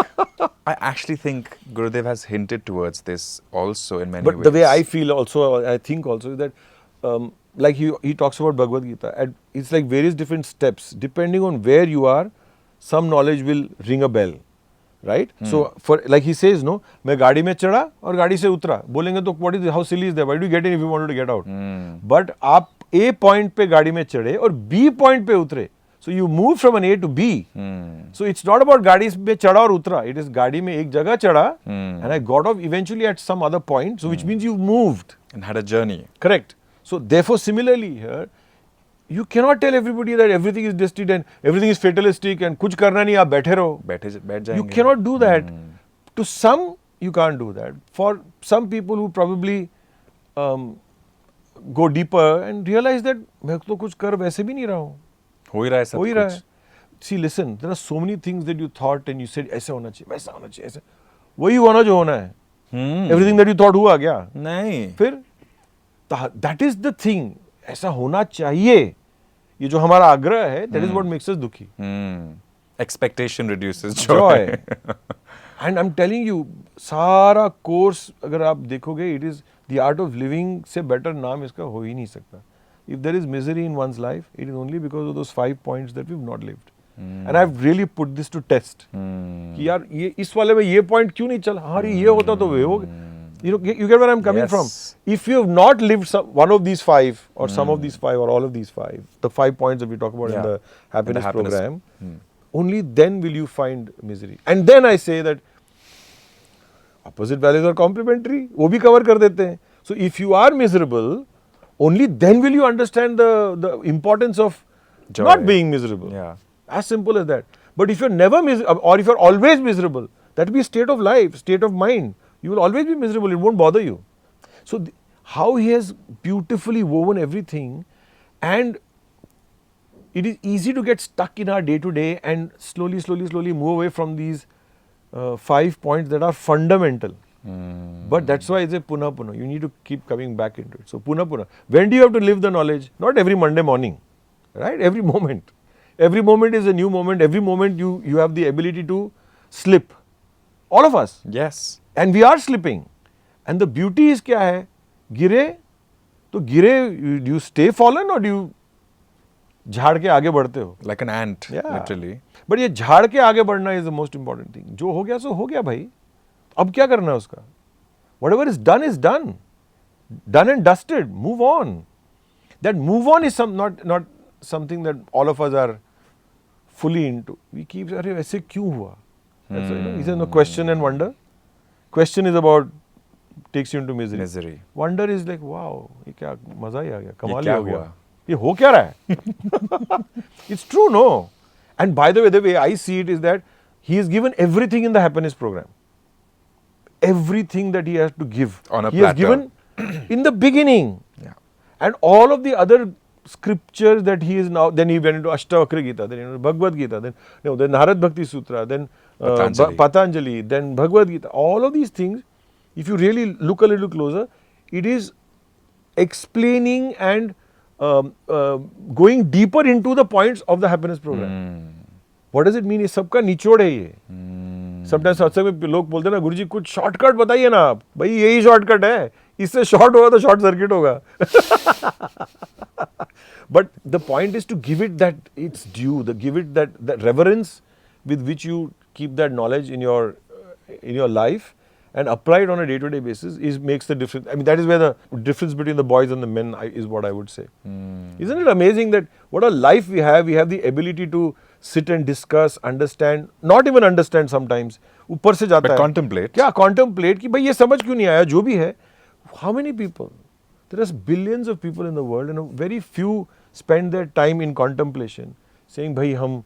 [SPEAKER 1] I actually think Gurudev has hinted towards this also in many ways.
[SPEAKER 2] But the way I feel also, I think also, is that like he talks about Bhagavad Gita, and it's like various different steps. Depending on where you are, some knowledge will ring a bell, right? So for like he says, no, मैं गाड़ी में चढ़ा और गाड़ी से उतरा. बोलेंगे तो what is how silly is that? Why do you get in if you wanted to get out? But आप A point पे गाड़ी में चढ़े और B point पे उतरे. So you move from an A to B. So it's not about गाड़ी में चढ़ा और उतरा. It is गाड़ी में एक जगह चढ़ा and I got off eventually at some other point. So which means you moved
[SPEAKER 1] and had a journey.
[SPEAKER 2] Correct. So therefore, similarly here, you cannot tell everybody that everything is destined and everything is fatalistic and कुछ करना नहीं, आप बैठे रहो.
[SPEAKER 1] बैठ जाएंगे.
[SPEAKER 2] You cannot do that. To some, you can't do that. For some people who probably go deeper and realize that मैं तो कुछ कर वैसे भी नहीं रहा हूँ.
[SPEAKER 1] हो ही रहा है सब कुछ.
[SPEAKER 2] See, listen, there are so many things that you thought and you said ऐसा होना चाहिए, वैसा होना चाहिए, ऐसा. वही होना जो होना है. Everything that you thought हुआ क्या?
[SPEAKER 1] नहीं.
[SPEAKER 2] फिर that is the thing. ऐसा होना चाहिए. ये जो हमारा आग्रह है, that is what makes us दुखी.
[SPEAKER 1] Expectation reduces joy.
[SPEAKER 2] And I'm telling you, सारा course अगर आप देखोगे, it is the art of living से better नाम इसका हो ही नहीं सकता. If there is misery in one's life, it is only because of those 5 points that we've not lived. And I've really put this to test. कि यार ये इस वाले में ये point क्यों नहीं चला? हाँ ये होता तो वे हो. You get where I'm coming from. If you have not lived one of these 5 or some of these 5 or all of these 5, the 5 points that we talk about in the happiness program, only then will you find misery. And then I say that opposite values are complementary. वो भी cover कर देते हैं. So if you are miserable, only then will you understand the importance of joy. Not being miserable.
[SPEAKER 1] Yeah.
[SPEAKER 2] As simple as that. But if you're never miserable, or if you're always miserable, that will be a state of life, state of mind. You will always be miserable. It won't bother you. So how he has beautifully woven everything, and it is easy to get stuck in our day-to-day and slowly move away from these 5 points that are fundamental. But that's why it's a puna. You need to keep coming back into it. So puna. When do you have to live the knowledge? Not every Monday morning, right? Every moment. Every moment is a new moment. Every moment you have the ability to slip. All of us.
[SPEAKER 1] Yes.
[SPEAKER 2] And we are slipping. And the beauty is क्या है? गिरे, तो गिरे, do you stay fallen or do you झाड़ के आगे बढ़ते हो.
[SPEAKER 1] Like an ant, literally.
[SPEAKER 2] But ये झाड़ के आगे बढ़ना is the most important thing. जो हो गया सो हो गया भाई. अब क्या करना है उसका? Whatever is done. Done and dusted. Move on. That move on is not something that all of us are fully into. We keep saying, अरे ऐसे क्यों हुआ? That's why, is there no question and wonder? Question is about takes you into misery. Wonder is like, wow, ये क्या मजा ही आ गया, कमाल ही हो गया. ये हो क्या रहा है? It's true, no? And by the way I see it is that he has given everything in the happiness program. Everything that he has to give.
[SPEAKER 1] On a
[SPEAKER 2] he
[SPEAKER 1] platter.
[SPEAKER 2] has given in the beginning.
[SPEAKER 1] Yeah.
[SPEAKER 2] And all of the other scriptures that he is now, then he went into Ashtavakra Gita, then into Bhagavad Gita, then Narad Bhakti Sutra, then Patanjali, then Bhagavad Gita. All of these things, if you really look a little closer, it is explaining and going deeper into the points of the happiness program. What does it mean? ये सबका निचोड़ है ये. Sometimes सत्संग में लोग बोलते हैं ना, गुरुजी कुछ शॉर्टकट बताइए ना आप. भाई यही शॉर्टकट है. इससे शॉर्ट होगा तो शॉर्ट सर्किट होगा. But the point is to give it that its due, give it that reverence with which you keep that knowledge in your life and apply it on a day-to-day basis makes the difference. I mean, that is where the difference between the boys and the men is what I would say. Isn't it amazing that what a life we have? We have the ability to sit and discuss, understand, not even understand sometimes. ऊपर से जाता है.
[SPEAKER 1] But contemplate.
[SPEAKER 2] क्या contemplate कि भाई ये समझ क्यों नहीं आया? जो भी है. How many people? There are billions of people in the world and very few spend their time in contemplation, saying भाई हम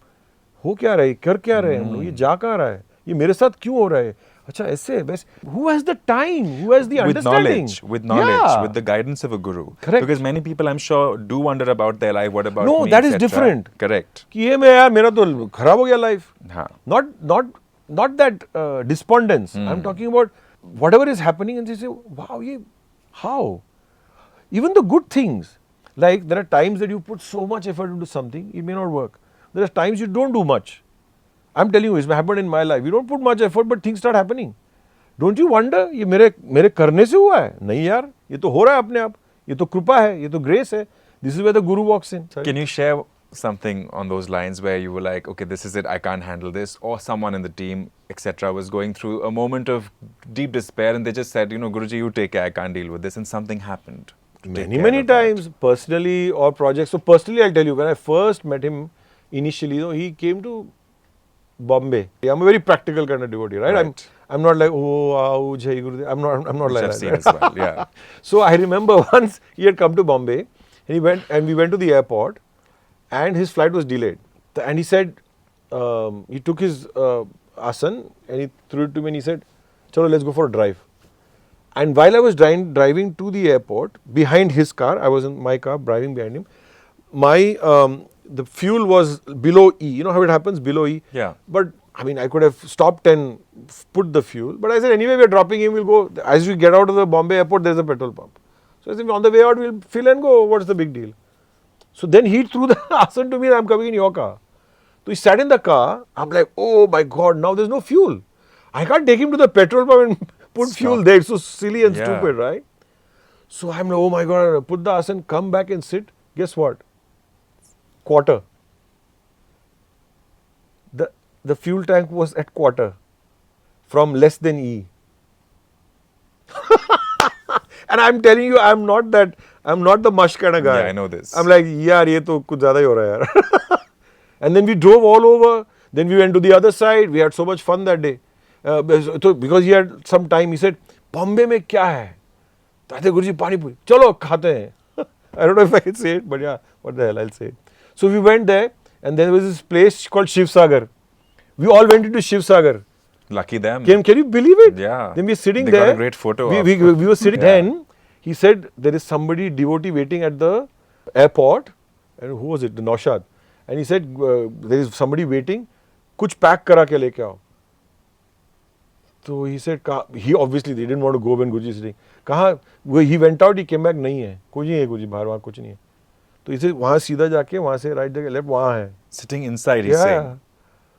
[SPEAKER 2] हो क्या रहे, कर क्या रहे हम लोग, ये जा कहाँ रहा है, ये मेरे साथ क्यों हो रहा है, अच्छा ऐसे वैसे. Who has the time? Who has the understanding?
[SPEAKER 1] With knowledge, with the guidance of a guru.
[SPEAKER 2] Correct.
[SPEAKER 1] Because many people, I'm sure, do wonder about their life. What about me?
[SPEAKER 2] No, that is different.
[SPEAKER 1] Correct.
[SPEAKER 2] कि ये मैं यार मेरा तो खराब हो गया life.
[SPEAKER 1] हाँ.
[SPEAKER 2] Not that despondence. I'm talking about whatever is happening and they say, wow, how? Even the good things. Like there are times that you put so much effort into something, it may not work. There are times you don't do much. I'm telling you, it's happened in my life. You don't put much effort, but things start happening. Don't you wonder, ये मेरे करने से हुआ है? नहीं यार, ये तो हो रहा है अपने आप. ये तो कृपा है, ये तो grace है. This is where the guru walks in. Sorry.
[SPEAKER 1] Can you share something on those lines where you were like, okay, this is it, I can't handle this, or someone in the team, etc., was going through a moment of deep despair and they just said, Guruji, you take care, I can't deal with this, and something happened?
[SPEAKER 2] Many times, personally or projects. So personally, I'll tell you, when I first met him initially, he came to Bombay. I'm a very practical kind of devotee, right? I'm not like, oh, Jai Gurudev. I'm not like that.
[SPEAKER 1] Seen as well, yeah.
[SPEAKER 2] So I remember once he had come to Bombay and we went to the airport and his flight was delayed. And he said, he took his asan and he threw it to me and he said, chalo, let's go for a drive. And while I was driving to the airport, behind his car, I was in my car driving behind him, the fuel was below E. You know how it happens? Below E.
[SPEAKER 1] Yeah.
[SPEAKER 2] But I mean, I could have stopped and put the fuel. But I said, anyway, we're dropping him, we'll go. As we get out of the Bombay airport, there's a petrol pump. So I said, on the way out, we'll fill and go. What's the big deal? So then he threw the asan to me and I'm coming in your car. So he sat in the car. I'm like, oh my God, now there's no fuel. I can't take him to the petrol pump and put fuel there. It's so silly and stupid, right? So I'm like, oh my God, put the asan, come back and sit. Guess what? Quarter. The fuel tank was at quarter from less than E. And I'm telling you, I'm not the mush kind of guy.
[SPEAKER 1] Yeah, I know this.
[SPEAKER 2] I'm like, yaar, ye to kuch zyada hi ho raha hai yaar. And then we drove all over. Then we went to the other side. We had so much fun that day. So because he had some time, he said, Bombay mein kya hai? I said, Guruji, pani puri. Chalo, khate hain. I don't know if I can say it, but yeah, what the hell, I'll say it. So we went there and there was this place called Shiv Sagar. We all went into Shiv Sagar.
[SPEAKER 1] Lucky them.
[SPEAKER 2] Can you believe it?
[SPEAKER 1] Yeah.
[SPEAKER 2] Then we were sitting
[SPEAKER 1] they
[SPEAKER 2] there.
[SPEAKER 1] Got a great photo.
[SPEAKER 2] We were sitting. Then he said there is somebody devotee waiting at the airport. And who was it? The Naushad. And he said there is somebody waiting. Kuch pack kara ke leke aao. So he said, he obviously they didn't want to go when Guruji is sitting. Kaha? He went out. He came back. Nahi hai. Kuch nahi hai Guruji. Bahar वहाँ कुछ नहीं है. तो इसे वहाँ सीधा जाके वहाँ से right जाके left वहाँ है.
[SPEAKER 1] Sitting inside, he's saying.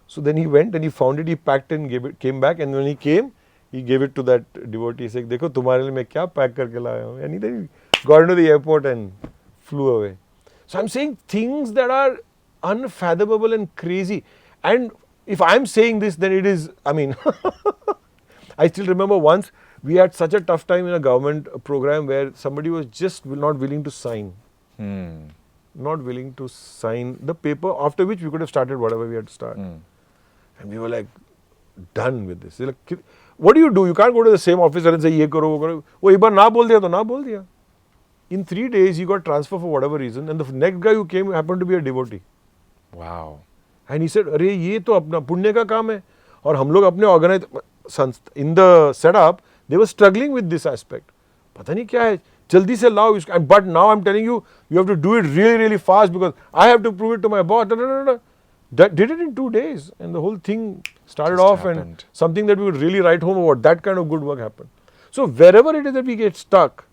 [SPEAKER 2] So then he went and he found it, he packed and came back, and when he came, he gave it to that devotee. He said, देखो तुम्हारे लिए मैं क्या pack करके लाया हूँ. And then he got into the airport and flew away. So I'm saying things that are unfathomable and crazy. And if I'm saying this, then it is, I mean, I still remember once we had such a tough time in a government program where somebody was just not willing to sign. Not willing to sign the paper, after which we could have started whatever we had to start. And we were like, done with this. They're like, what do? You can't go to the same officer and say, ye karo, wo karo. वो एक बार ना बोल दिया तो ना बोल दिया. In 3 days, he got transferred for whatever reason, and the next guy who came happened to be a devotee.
[SPEAKER 1] Wow.
[SPEAKER 2] And he said, अरे ये तो अपना पुण्य का काम है. और हम लोग अपने organize in the setup, they were struggling with this aspect. पता नहीं क्या है, जल्दी से लाओ इसको. But now I'm telling you, you have to do it really, really fast because I have to prove it to my boss. That did it in 2 days, and the whole thing started
[SPEAKER 1] Just
[SPEAKER 2] off
[SPEAKER 1] happened.
[SPEAKER 2] and something that we would really write home about. That kind of good work happened. So wherever it is that we get stuck,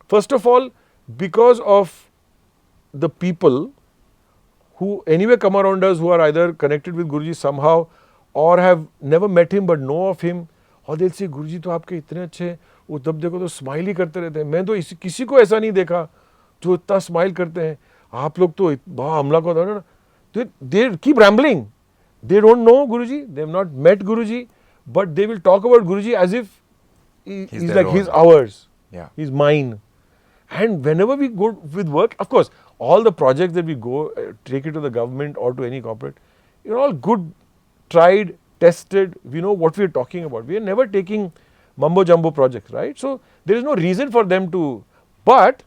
[SPEAKER 2] first of all, because of the people who anyway come around us who are either connected with Guruji somehow or have never met him but know of him, और they'll say, गुरुजी तो आपके इतने अच्छे हैं, वो तब देखो तो स्माइल ही करते रहते हैं. मैं तो किसी को ऐसा नहीं देखा जो इतना स्माइल करते हैं. आप लोग तो हमला को ना. They keep rambling. They don't know Guruji, they have not met Guruji, but they will talk about Guruji as if he's like
[SPEAKER 1] own.
[SPEAKER 2] he's ours,
[SPEAKER 1] Yeah.
[SPEAKER 2] he's mine. And whenever we go with work, of course, all the projects that we go, take it to the government or to any corporate, you're all good, tried, tested, we know what we're talking about. We are never taking mumbo jumbo projects, right? So there is no reason for them to, but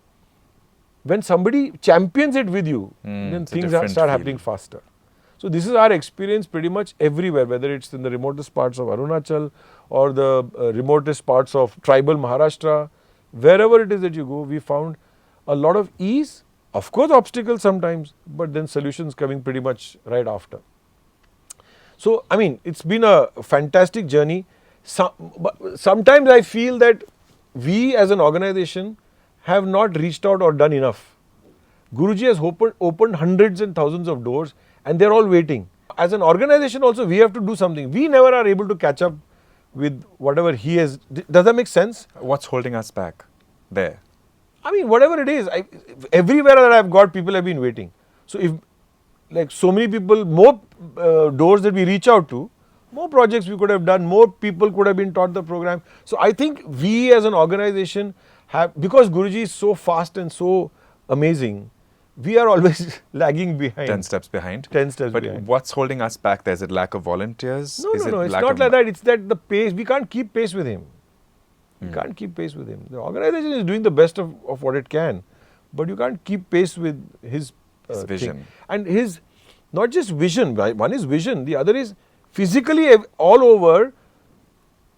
[SPEAKER 2] when somebody champions it with you, then
[SPEAKER 1] it's a
[SPEAKER 2] things
[SPEAKER 1] different
[SPEAKER 2] start
[SPEAKER 1] feel.
[SPEAKER 2] happening faster. So this is our experience pretty much everywhere, whether it's in the remotest parts of Arunachal or the remotest parts of tribal Maharashtra, wherever it is that you go, we found a lot of ease, of course obstacles sometimes, but then solutions coming pretty much right after. So, I mean, it's been a fantastic journey. Sometimes I feel that we as an organization have not reached out or done enough. Guruji has opened hundreds and thousands of doors and they're all waiting. As an organization also, we have to do something. We never are able to catch up with whatever he has. Does that make sense?
[SPEAKER 1] What's holding us back there?
[SPEAKER 2] I mean, whatever it is, everywhere that I've got, people have been waiting. So if, like so many people, more doors that we reach out to, more projects we could have done, more people could have been taught the program. So I think we as an organization have, because Guruji is so fast and so amazing, we are always lagging behind.
[SPEAKER 1] 10 steps behind.
[SPEAKER 2] 10 steps
[SPEAKER 1] But
[SPEAKER 2] behind.
[SPEAKER 1] what's holding us back there? Is it lack of volunteers?
[SPEAKER 2] No,
[SPEAKER 1] Is
[SPEAKER 2] no, it's
[SPEAKER 1] lack
[SPEAKER 2] not
[SPEAKER 1] of
[SPEAKER 2] like that. It's that the pace, we can't keep pace with him. We can't keep pace with him. The organization is doing the best of what it can, but you can't keep pace with his
[SPEAKER 1] vision.
[SPEAKER 2] thing. And his, not just vision, one is vision, the other is physically all over,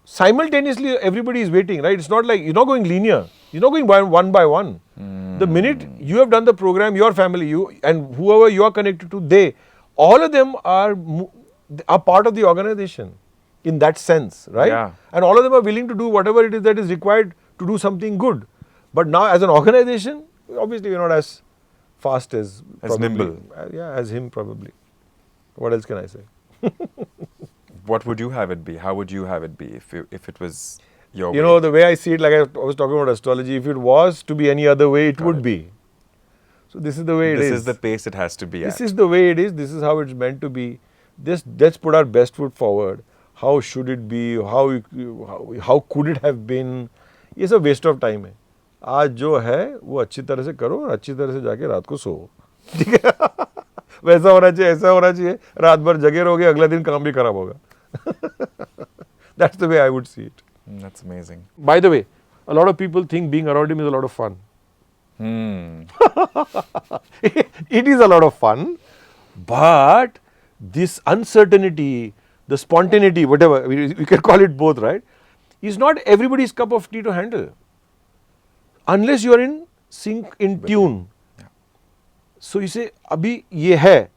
[SPEAKER 2] simultaneously everybody is waiting, right? It's not like, you're not going linear, you're not going one by one. The minute you have done the program, your family, you and whoever you are connected to, all of them are part of the organization in that sense, right?
[SPEAKER 1] Yeah.
[SPEAKER 2] And all of them are willing to do whatever it is that is required to do something good. But now as an organization, obviously we're not as fast as probably,
[SPEAKER 1] nimble.
[SPEAKER 2] As him probably. What else can I say?
[SPEAKER 1] What would you have it be? How would you have it be if it was your way?
[SPEAKER 2] You know, the way I see it, like I was talking about astrology, if it was to be any other way, it would be. So this is the way it is.
[SPEAKER 1] This is the pace it has to be
[SPEAKER 2] This
[SPEAKER 1] at.
[SPEAKER 2] is the way it is. This is how it's meant to be. Let's put our best foot forward. How should it be? How could it have been? ये सब waste of time है. आज जो है वो अच्छी तरह से करो और अच्छी तरह से जाके रात को सो. ठीक है? वैसा होना चाहिए, ऐसा होना चाहिए. रात भर जगे रहोगे, अगला दिन काम भी खराब होगा. That's the way I would see it.
[SPEAKER 1] That's amazing.
[SPEAKER 2] By the way, a lot of people think being around him is a lot of fun. It is a lot of fun, but this uncertainty, the spontaneity, whatever, we can call it both, right, is not everybody's cup of tea to handle. Unless you are in sync, in tune.
[SPEAKER 1] Yeah.
[SPEAKER 2] So you say, अभी ये है,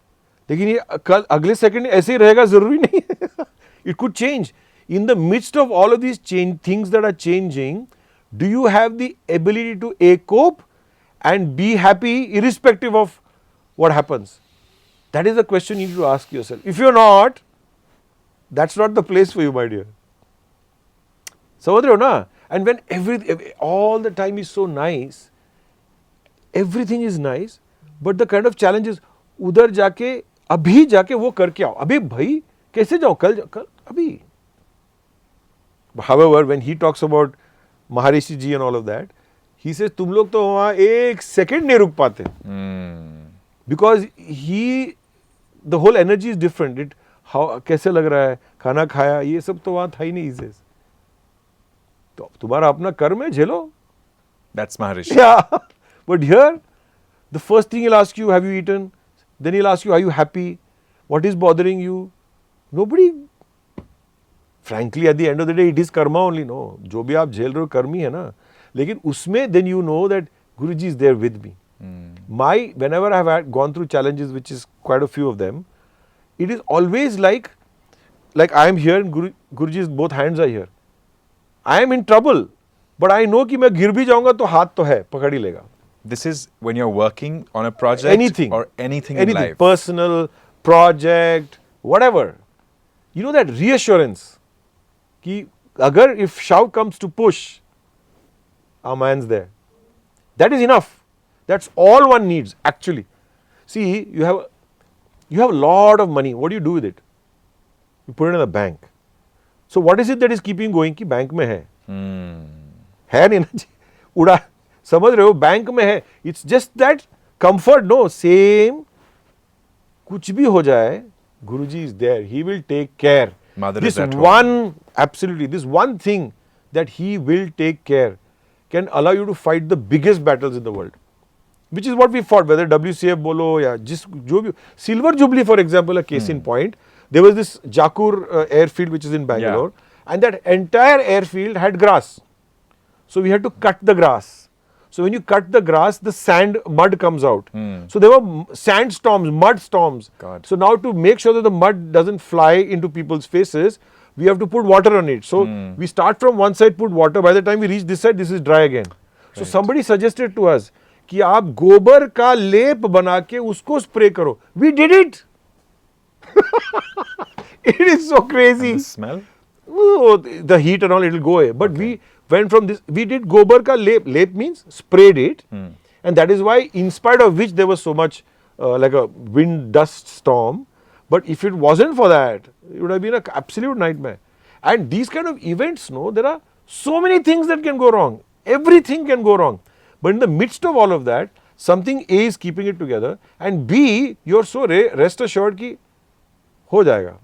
[SPEAKER 2] लेकिन ये कल अगले second ऐसे ही रहेगा जरूरी नहीं है. It could change. In the midst of all of these things that are changing, do you have the ability to cope and be happy irrespective of what happens? That is the question you need to ask yourself. If you're not, that's not the place for you, my dear. समझ रहे हो ना? And when all the time is so nice, everything is nice, But the kind of challenges, उधर जाके अभी जाके वो करके आओ. अभी भाई कैसे जाओ, कल अभी. However, when he talks about Maharishi ji and all of that, he says तुम लोग तो वहाँ एक सेकंड नहीं रुक पाते. Because the whole energy is different. कैसे लग रहा है, खाना खाया, ये सब तो वहाँ था ही नहीं. He says तो तुम्हारा अपना कर्म है, झेलो.
[SPEAKER 1] That's Maharishi.
[SPEAKER 2] Yeah. But here, the first thing he'll ask you, have you eaten? Then he'll ask you, are you happy? What is bothering you? Nobody, frankly, at the end of the day, it is karma only, no. जो भी आप झेल रहे हो कर्म ही है ना. लेकिन उसमें then you know that Guruji is there with me. Whenever I have gone through challenges, which is quite a few of them, it is always like I am here and Guruji's both hands are here. I am in trouble, but I know कि मैं गिर भी जाऊंगा तो हाथ तो है, पकड़ ही लेगा.
[SPEAKER 1] This is when you're working on a project
[SPEAKER 2] Anything.
[SPEAKER 1] or anything in life.
[SPEAKER 2] Personal, project, whatever. You know that reassurance कि अगर if shove comes to push, our man's there. That is enough. That's all one needs actually. See, you have a lot of money. What do you do with it? You put it in the bank. So what is it that is keeping going कि bank में है? है नहीं ना, उड़ा, समझ रहे हो, बैंक में है. It's just that comfort, no, same. कुछ भी हो जाए, Guruji is there. He will take care.
[SPEAKER 1] Mother
[SPEAKER 2] This
[SPEAKER 1] is at
[SPEAKER 2] one, absolutely, this one thing that he will take care can allow you to fight the biggest battles in the world. Which is what we fought, whether WCF bolo या जो भी. Silver Jubilee, for example, a case in point. There was this Jakur airfield which is in Bangalore, and that entire airfield had grass. So we had to cut the grass. So when you cut the grass, the mud comes out. So there were sandstorms, mud storms.
[SPEAKER 1] God.
[SPEAKER 2] So now to make sure that the mud doesn't fly into people's faces, we have to put water on it. So we start from one side, put water. By the time we reach this side, this is dry again. So somebody suggested to us कि आप गोबर का लेप बना के उसको spray करो. We did it. It is so crazy.
[SPEAKER 1] And the smell?
[SPEAKER 2] Oh, the heat and all, it will go away. But we went from this, we did gobar ka lep. Lep means sprayed it. And that is why, in spite of which there was so much like a wind dust storm. But if it wasn't for that, it would have been an absolute nightmare. And these kind of events, no, there are so many things that can go wrong. Everything can go wrong. But in the midst of all of that, something A is keeping it together. And B, you're so rest assured कि हो जाएगा,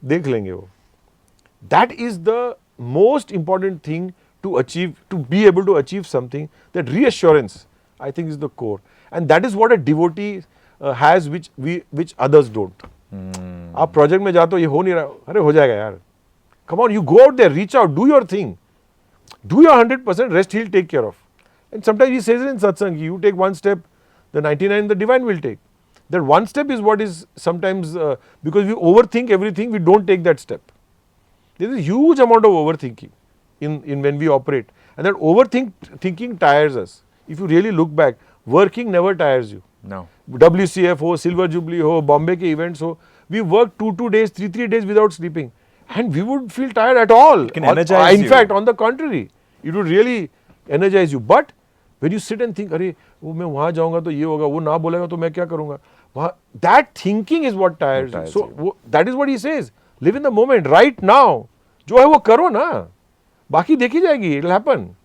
[SPEAKER 2] देख लेंगे वो. That is the most important thing to achieve, to be able to achieve something. That reassurance, I think, is the core. And that is what a devotee has, which others don't. आप project में जाते हो, ये हो नहीं रहा, अरे हो जाएगा यार. Come on, you go out there, reach out, do your thing. Do your 100%, rest he'll take care of. And sometimes he says it in satsang, you take one step, the 99 the divine will take. That one step is what is sometimes, because we overthink everything, we don't take that step. There is a huge amount of overthinking in when we operate. And that overthinking tires us. If you really look back, working never tires you.
[SPEAKER 1] No.
[SPEAKER 2] WCF ho, Silver Jubilee ho, Bombay ke events ho, we worked 2 days, 3 days without sleeping. And we wouldn't feel tired at all.
[SPEAKER 1] It can energize you.
[SPEAKER 2] In fact, on the contrary, it would really energize you. But when you sit and think, अरे वो मैं वहाँ जाऊँगा तो ये होगा, वो ना बोलेगा तो मैं क्या करूँगा, that thinking is what tires you. So that is what he says. Live in the moment, right now. जो है वो करो ना, बाकी देखी जाएगी, it will happen.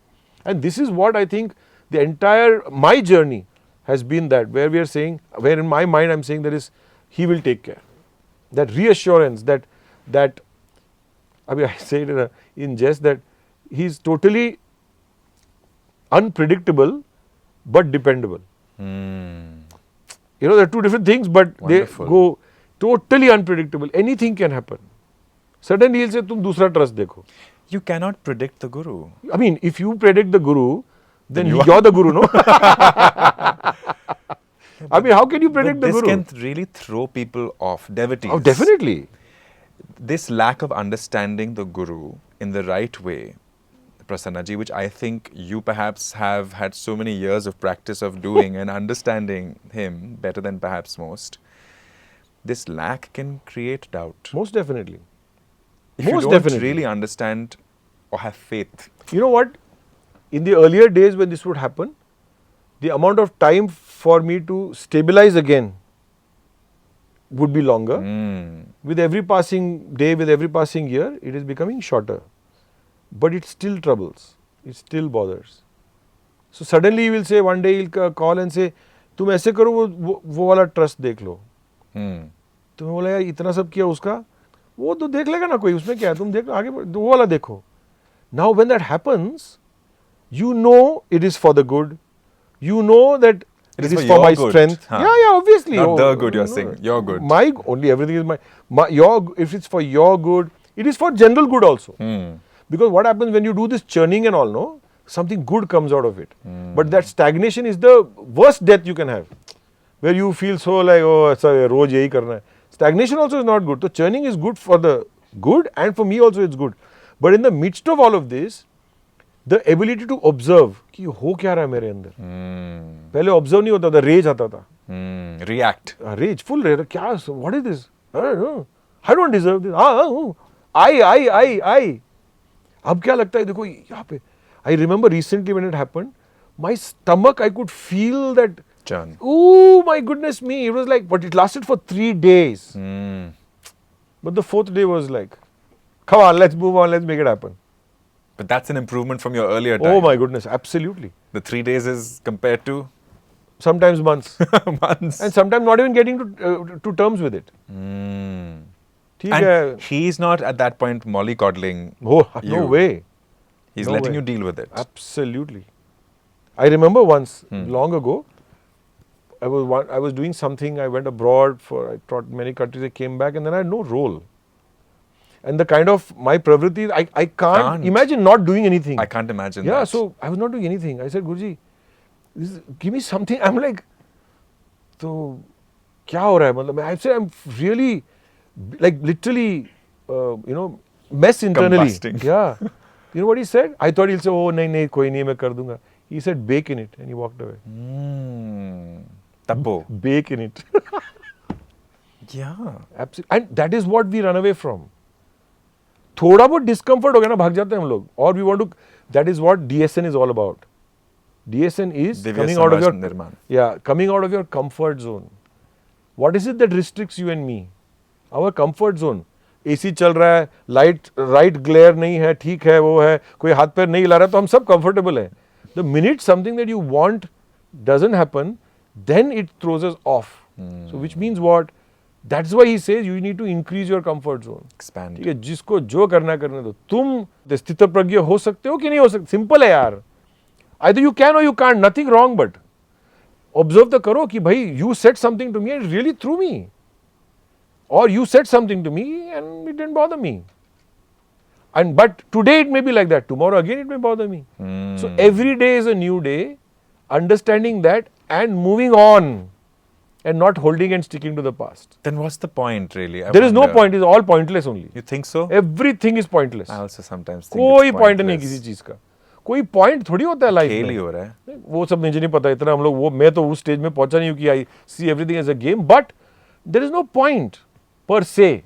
[SPEAKER 2] And this is what I think the entire my journey has been, that where we are saying, where in my mind I'm saying there is, he will take care. That reassurance, that I mean, I say it in jest that he's totally unpredictable but dependable. You know, there are two different things, but
[SPEAKER 1] Wonderful.
[SPEAKER 2] They go totally unpredictable. Anything can happen. Suddenly he'll say, तुम दूसरा trust देखो.
[SPEAKER 1] You cannot predict the Guru.
[SPEAKER 2] I mean, if you predict the Guru, then you're the Guru, no? I mean, how can you predict the Guru?
[SPEAKER 1] This can really throw people off, devotees.
[SPEAKER 2] Oh, definitely.
[SPEAKER 1] This lack of understanding the Guru in the right way, Prasanna ji, which I think you perhaps have had so many years of practice of doing and understanding him better than perhaps most, this lack can create doubt.
[SPEAKER 2] Most definitely.
[SPEAKER 1] If you don't really understand or have faith.
[SPEAKER 2] You know what? In the earlier days when this would happen, the amount of time for me to stabilize again would be longer. With every passing day, with every passing year, it is becoming shorter. But it still troubles. It still bothers. So suddenly he will say, one day he'll call and say, तुम ऐसे करो वो वाला trust देख लो. तो मैं बोला यार इतना सब किया उसका, वो तो देख लेगा ना कोई, उसमें क्या है, तुम देख आगे वो वाला देखो. Now when that happens, you know it is for the good. You know that it is for my strength. Yeah, obviously.
[SPEAKER 1] Not the good you're saying, your good.
[SPEAKER 2] My only, everything is your. If it's for your good, it is for general good also. Because what happens when you do this churning and all, no, something good comes out of it. But that stagnation is the worst death you can have, where you feel so like, oh, ऐसा रोज यही करना है. Stagnation also is not good. So churning is good for the good, and for me also it's good. But in the midst of all of this, the ability to observe कि हो क्या रहा है मेरे अंदर. पहले observe नहीं होता था, rage आता था.
[SPEAKER 1] React.
[SPEAKER 2] Rage, full rage. क्या? What is this? I don't deserve this. I. अब क्या लगता है, देखो यहाँ पे. I remember recently when it happened, my stomach, I could feel that
[SPEAKER 1] churn.
[SPEAKER 2] Oh my goodness me! It was like, but it lasted for 3 days. But the 4th day was like, come on, let's move on, let's make it happen.
[SPEAKER 1] But that's an improvement from your earlier time.
[SPEAKER 2] Oh my goodness, absolutely.
[SPEAKER 1] The 3 days is compared to?
[SPEAKER 2] Sometimes months.
[SPEAKER 1] Months.
[SPEAKER 2] And sometimes not even getting to terms with it.
[SPEAKER 1] And he's not at that point mollycoddling.
[SPEAKER 2] Oh, no way.
[SPEAKER 1] He's letting you deal with it.
[SPEAKER 2] Absolutely. I remember once, long ago, I was doing something, I went abroad, I taught many countries, I came back and then I had no role. And the kind of my pravritti, I can't imagine not doing anything.
[SPEAKER 1] I can't imagine that.
[SPEAKER 2] Yeah, so I was not doing anything. I said, Guruji, give me something. I'm like, so, kya ho raha hai? I said, I'm really, like literally, mess internally.
[SPEAKER 1] Combusting.
[SPEAKER 2] Yeah. You know what he said? I thought he'll say, oh, nahi, koi nahi, main kar dunga. He said, bake in it. And he walked away.
[SPEAKER 1] Tappo.
[SPEAKER 2] Bake in it.
[SPEAKER 1] Yeah.
[SPEAKER 2] Absolutely. And that is what we run away from. थोड़ा बहुत discomfort हो गया ना, भाग जाते हैं हम लोग. Or we want to, that is what DSN is all about. DSN is coming out of your comfort zone. What is it that restricts you and me? Our comfort zone. AC चल रहा है, right glare नहीं है, ठीक है, वो है, कोई हाथ पैर नहीं हिला रहा, तो हम सब comfortable हैं. The minute something that you want doesn't happen, then it throws us off. So which means what? That's why he says you need to increase your comfort zone.
[SPEAKER 1] Expand.
[SPEAKER 2] ठीक है, जिसको जो करना करने दो. तुम स्थितप्रज्ञ हो सकते हो कि नहीं हो सकते? Simple है यार. Either you can or you can't. Nothing wrong, but observe the करो कि भाई you said something to me and it really threw me. Or you said something to me and it didn't bother me. But today it may be like that. Tomorrow again it may bother me. So every day is a new day. Understanding that and moving on. And not holding and sticking to the past.
[SPEAKER 1] Then what's the point really?
[SPEAKER 2] There is no point. It's all pointless only.
[SPEAKER 1] You think so?
[SPEAKER 2] Everything is pointless.
[SPEAKER 1] I also sometimes think
[SPEAKER 2] कोई point नहीं किसी चीज का. कोई point थोड़ी होता है life में.
[SPEAKER 1] खेल ही हो रहा है.
[SPEAKER 2] वो सब मुझे नहीं पता इतना हम लोग मैं तो उस stage में पहुंचा नहीं हूँ कि I see everything as a game. But there is no point per se.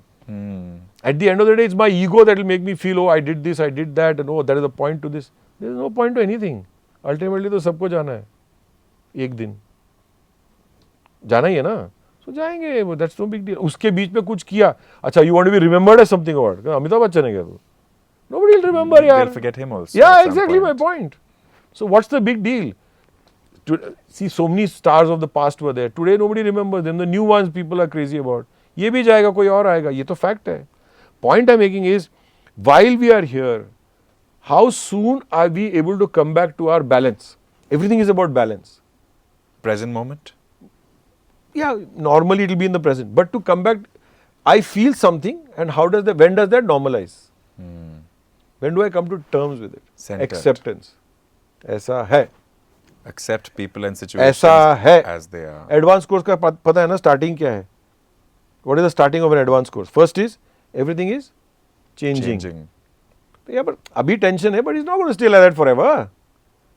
[SPEAKER 2] At the end of the day, it's my ego that will make me feel, oh, I did this, I did that, and oh, there is a point to this. There is no point to anything. Ultimately, तो सबको जाना है. एक दिन. जाना ही है ना. So जाएंगे, that's no big deal. उसके बीच में कुछ किया, अच्छा, you want to be remembered as something or what? Amitabh Bachchan है क्या तू? Nobody will remember यार.
[SPEAKER 1] They'll forget him also.
[SPEAKER 2] Yeah, exactly my point. So what's the big deal? See, so many stars of the past were there. Today nobody remembers them. The new ones people are crazy about. ये भी जाएगा, कोई और आएगा. ये तो fact है. Point I'm making is, while we are here, how soon are we able to come back to our balance? Everything is about balance.
[SPEAKER 1] Present moment?
[SPEAKER 2] Yeah, normally it will be in the present. But to come back, I feel something, and when does that normalize? When do I come to terms with it?
[SPEAKER 1] Centered.
[SPEAKER 2] Acceptance. ऐसा है.
[SPEAKER 1] Accept people and situations
[SPEAKER 2] ऐसा है.
[SPEAKER 1] As they are.
[SPEAKER 2] Advanced course का पता है ना starting क्या है? What is the starting of an advanced course? First is, everything is changing. Yeah, but अभी tension है, but it's not going to stay like that forever.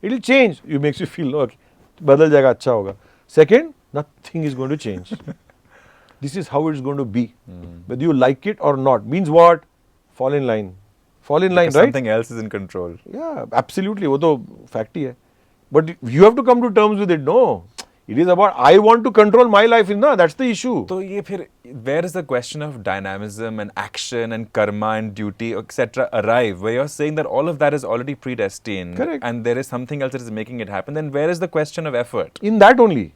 [SPEAKER 2] It will change. It makes you feel, okay, बदल जाएगा, अच्छा होगा. Second, nothing is going to change. This is how it's going to be. Whether you like it or not. Means what? Fall in line. Fall in line, right?
[SPEAKER 1] Something else is in control.
[SPEAKER 2] Yeah, absolutely. वो तो fact ही है. But you have to come to terms with it. No. It is about I want to control my life. No, that's the issue.
[SPEAKER 1] So ये फिर where is the question of dynamism and action and karma and duty etc. arrive, where you're saying that all of that is already predestined,
[SPEAKER 2] Correct.
[SPEAKER 1] and there is something else that is making it happen? Then where is the question of effort?
[SPEAKER 2] In that only.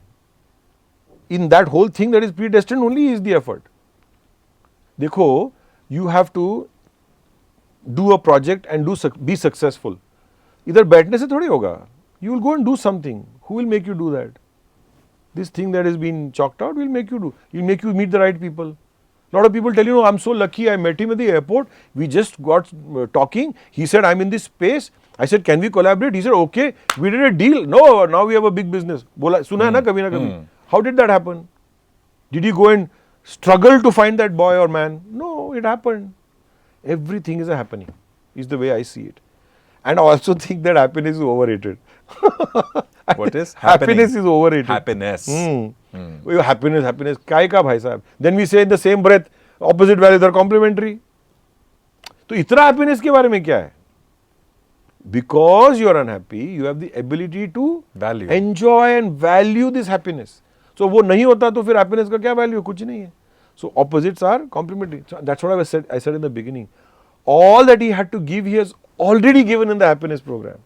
[SPEAKER 2] In that whole thing that is predestined only is the effort. देखो, you have to do a project and be successful. इधर बैठने से थोड़ी होगा. You will go and do something. Who will make you do that? This thing that has been chalked out will make you do. Will make you meet the right people. A lot of people tell you, no, I'm so lucky. I met him at the airport. We just got talking. He said, I'm in this space. I said, can we collaborate? He said, okay. We did a deal. No, now we have a big business. बोला सुना है ना कभी ना कभी. How did that happen? Did you go and struggle to find that boy or man? No, it happened. Everything is a happening, is the way I see it. And I also think that happiness is overrated.
[SPEAKER 1] What is
[SPEAKER 2] happiness is overrated.
[SPEAKER 1] Happiness.
[SPEAKER 2] Happiness. काय का भाई साहब? Then we say in the same breath, opposite values are complementary. तो इतना happiness के बारे में क्या है? Because you are unhappy, you have the ability to
[SPEAKER 1] value,
[SPEAKER 2] enjoy and value this happiness. So वो नहीं होता तो फिर happiness का क्या value? कुछ नहीं है. So opposites are complementary. So that's what I said in the beginning. All that he had to give, he has already given in the happiness program.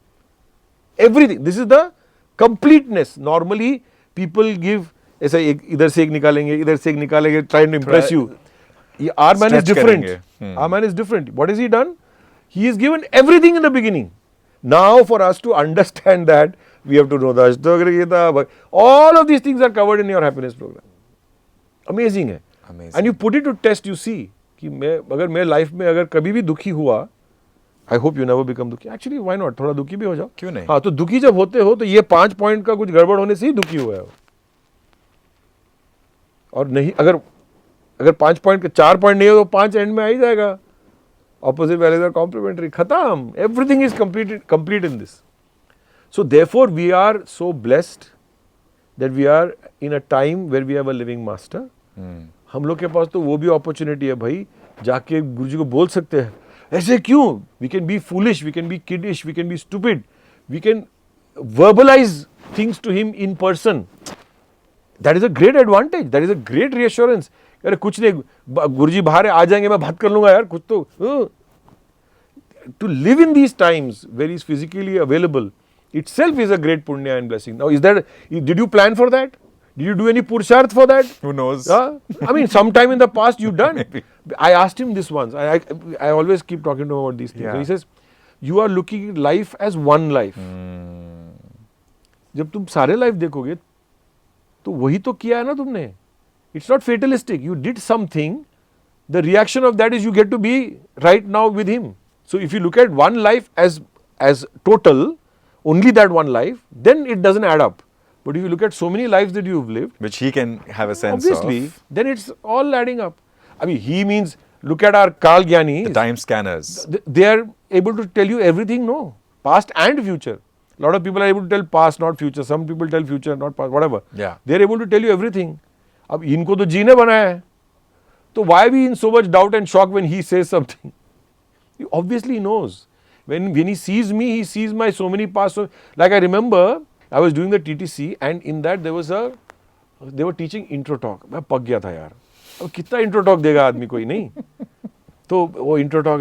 [SPEAKER 2] Everything. This is the completeness. Normally, people give, ऐसा इधर से एक निकालेंगे, trying to impress you. Our man is different. Our man is different. What has he done? He has given everything in the beginning. Now, for us to understand that, we have to know the Ashtanga Gita. All of these things are covered in your happiness program. Amazing है.
[SPEAKER 1] Amazing.
[SPEAKER 2] And you put it to test, you see कि अगर मैं life में अगर कभी भी दुखी हुआ, I hope you never become दुखी. Actually, why not? थोड़ा दुखी भी हो जाओ.
[SPEAKER 1] क्यों नहीं?
[SPEAKER 2] हाँ, तो दुखी जब होते हो तो ये 5 पॉइंट का कुछ गड़बड़ होने से ही दुखी हुआ है. और नहीं, अगर 5 पॉइंट के 4 पॉइंट नहीं हो तो 5 एंड में आ ही जाएगा. Opposite values are complementary. खत्म. Everything is complete in this. So therefore, we are so blessed that we are in a time where we have a living master. हम लोग के पास तो वो भी अपॉर्चुनिटी है भाई, जाके गुरुजी को बोल सकते हैं. ऐसे क्यों? We can be foolish, we can be kiddish, we can be stupid, we can verbalize things to him in person. That is a great advantage. That is a great reassurance. अरे कुछ नहीं, गुरुजी बाहर आ जाएंगे, मैं बात कर लूंगा यार कुछ तो. To live in these times where he is physically available itself is a great punya and blessing. Now, did you plan for that? Did you do any pursharth for that?
[SPEAKER 1] Who knows?
[SPEAKER 2] I mean, sometime in the past you've done. I asked him this once. I always keep talking to him about these things.
[SPEAKER 1] Yeah.
[SPEAKER 2] He says, you are looking at life as one life. जब तुम सारे life देखोगे तो वही तो किया है ना तुमने. It's not fatalistic. You did something. The reaction of that is you get to be right now with him. So if you look at one life as total, only that one life, then it doesn't add up. But if you look at so many lives that you've lived,
[SPEAKER 1] which he can have a sense
[SPEAKER 2] obviously,
[SPEAKER 1] of,
[SPEAKER 2] then it's all adding up. I mean, he means, look at our Kal Gyani.
[SPEAKER 1] the time scanners.
[SPEAKER 2] They are able to tell you everything, no? Past and future. A lot of people are able to tell past, not future. Some people tell future, not past, whatever.
[SPEAKER 1] Yeah.
[SPEAKER 2] They are able to tell you everything. अब इनको तो जीने बनाया है. So why be in so much doubt and shock when he says something? He obviously knows. When he sees me, he sees my so many past. So, like I remember, I was doing the TTC and in that they were teaching intro talk. मैं पक गया था यार. अब कितना intro talk देगा आदमी कोई नहीं. तो वो intro talk,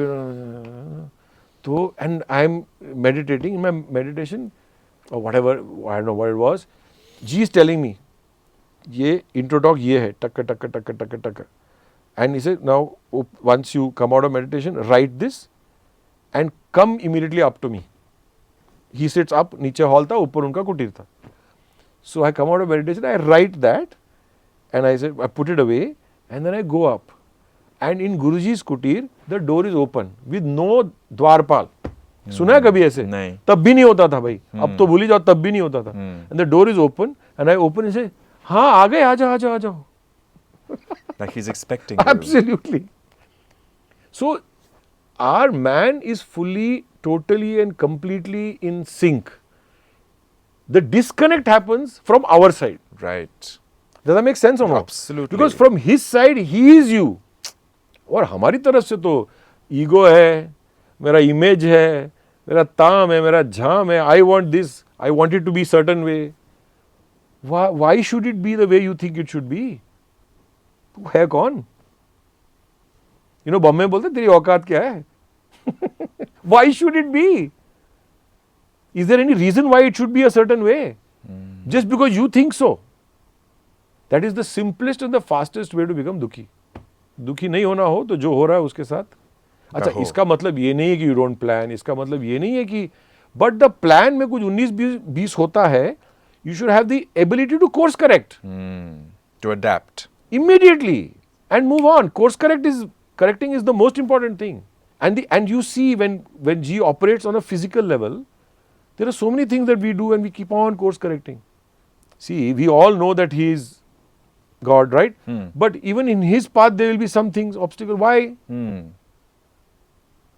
[SPEAKER 2] तो and I am meditating in my meditation or whatever, I don't know what it was. G is telling me, ये intro talk ये है, टक्कर टक्कर टक्कर टक्कर टक्कर. And he said, now once you come out of meditation, write this and come immediately up to me. He sits up, नीचे hall था, ऊपर उनका कुटीर था. So I come out of meditation, I write that and I said, I put it away and then I go up. And in Guruji's kutir, the door is open with no dwarpal. सुना है कभी ऐसे?
[SPEAKER 1] नहीं.
[SPEAKER 2] तब भी नहीं होता था भाई. अब तो भूल ही जाओ, तब भी नहीं होता था. And the door is open and I open and say, हाँ आ गए, आ जाओ.
[SPEAKER 1] Like he's expecting you.
[SPEAKER 2] Absolutely. So, our man is fully, totally and completely in sync. The disconnect happens from our side.
[SPEAKER 1] Right.
[SPEAKER 2] Does that make sense or not?
[SPEAKER 1] Absolutely.
[SPEAKER 2] Because from his side, he is you. और हमारी तरफ से तो ego है, मेरा image है, मेरा ताम है, मेरा झाम है, I want this, I want it to be certain way. Why should it be the way you think it should be? तू है कौन? You know, बॉम्बे में बोलते तेरी औकात क्या है? Why should it be? Is there any reason why it should be a certain way? Just because you think so. That is the simplest and the fastest way to become दुखी. दुखी नहीं होना हो तो जो हो रहा है उसके साथ. अच्छा, इसका मतलब ये नहीं है कि you don't plan. इसका मतलब ये नहीं है कि but the plan में कुछ 19-20 होता है. You should have the ability to course correct.
[SPEAKER 1] To adapt.
[SPEAKER 2] Immediately and move on. Correcting is the most important thing. And you see when G operates on a physical level, there are so many things that we do and we keep on course correcting. See, we all know that he is God, right? But even in his path there will be some things, obstacle. Why?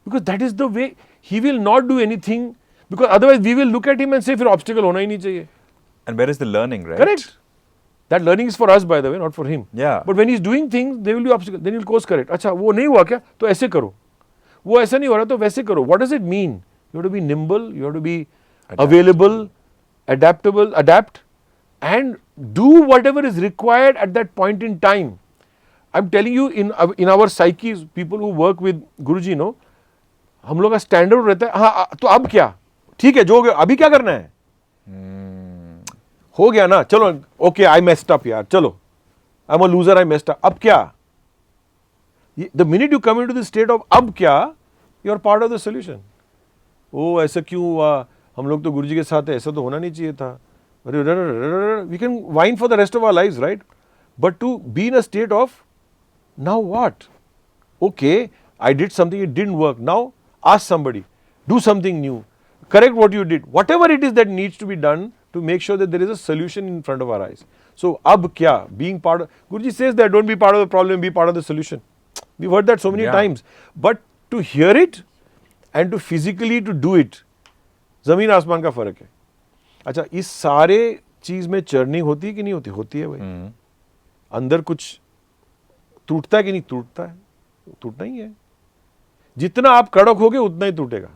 [SPEAKER 2] Because that is the way. He will not do anything, because otherwise we will look at him and say, फिर obstacle होना ही नहीं चाहिए.
[SPEAKER 1] And where is the learning, right?
[SPEAKER 2] Correct. That learning is for us, by the way, not for him.
[SPEAKER 1] Yeah.
[SPEAKER 2] But when he's doing things, there will be obstacles. Then he'll course correct. अच्छा, वो नहीं हुआ क्या? तो ऐसे करो. वो ऐसा नहीं हो रहा तो वैसे करो. What does it mean? You have to be nimble. You have to be available, adaptable, adapt, and do whatever is required at that point in time. I'm telling you, in our psyches, people who work with Guruji, no, हम लोग का standard रहता है. हाँ, तो अब क्या? ठीक है, जो हो गया, अभी क्या करना है? हो गया ना, चलो, okay, I messed up यार, चलो, I'm a loser, I messed up. अब क्या? The minute you come into the state of अब क्या, you are part of the solution. ओ ऐसा क्यों हुआ? हम लोग तो गुरुजी के साथ है, ऐसा तो होना नहीं चाहिए था. We can whine for the rest of our lives, right? But to be in a state of now what? Okay, I did something, it didn't work. Now ask somebody, do something new, correct what you did, whatever it is that needs to be done to make sure that there is a solution in front of our eyes. So, ab kya? Being part of, Guruji says that don't be part of the problem, be part of the solution. We've heard that so many times. But to hear it and to physically to do it, ज़मीन आसमान का फर्क है. अच्छा, इस सारे चीज में चर्निंग होती है कि नहीं होती? होती है भाई. अंदर कुछ टूटता है कि नहीं टूटता है? टूटना ही है. जितना आप कड़क होगे उतना ही टूटेगा.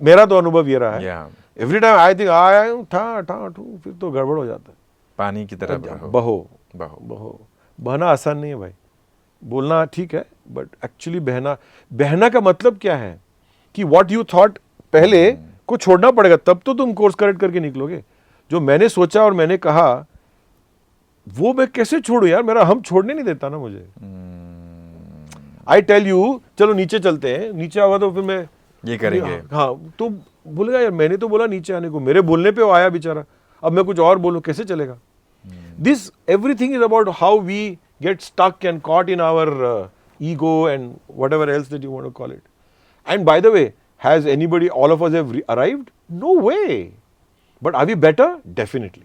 [SPEAKER 2] मेरा तो अनुभव ये रहा है. एवरी टाइम आई थिंक आया फिर तो गड़बड़ हो जाता है.
[SPEAKER 1] पानी की तरह
[SPEAKER 2] बहो. बहना आसान नहीं है भाई. बोलना ठीक है, बट एक्चुअली बहना का मतलब क्या है कि व्हाट यू थॉट पहले को छोड़ना पड़ेगा, तब तो तुम कोर्स करेक्ट करके निकलोगे. जो मैंने सोचा और मैंने कहा वो मैं कैसे छोड़ू यार? मेरा हम छोड़ने नहीं देता ना मुझे. आई टेल यू चलो नीचे चलते हैं, नीचे आवा तो फिर मैं
[SPEAKER 1] ये करेंगे.
[SPEAKER 2] हाँ, तो बोलेगा यार मैंने तो बोला नीचे आने को, मेरे बोलने पे वो आया बेचारा, अब मैं कुछ और बोलूं, कैसे चलेगा? This everything is about how we get stuck and caught in our ego and whatever else that you want to call it. And by the way, has anybody, all of us have arrived? No way. But are we better? Definitely.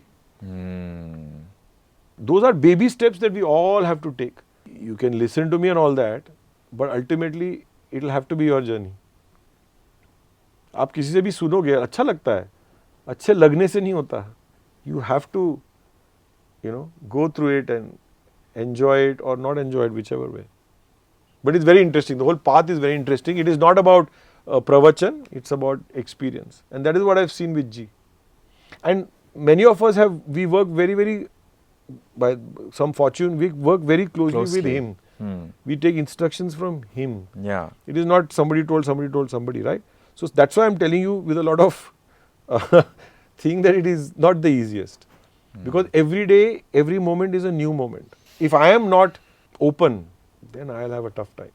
[SPEAKER 2] Those are baby steps that we all have to take. You can listen to me and all that, but ultimately it will have to be your journey. आप किसी से भी सुनोगे, अच्छा लगता है, अच्छे लगने से नहीं होता. You have to, go through it and enjoy it or not enjoy it, whichever way. But it's very interesting. The whole path is very interesting. It is not about pravachan, it's about experience. And that is what I've seen with G. And many of us we work very, very, by some fortune, we work very closely with him. We take instructions from him.
[SPEAKER 1] Yeah.
[SPEAKER 2] It is not somebody told somebody, right? So that's why I'm telling you with a lot of thing that it is not the easiest. Because every day, every moment is a new moment. If I am not open, then I'll have a tough time.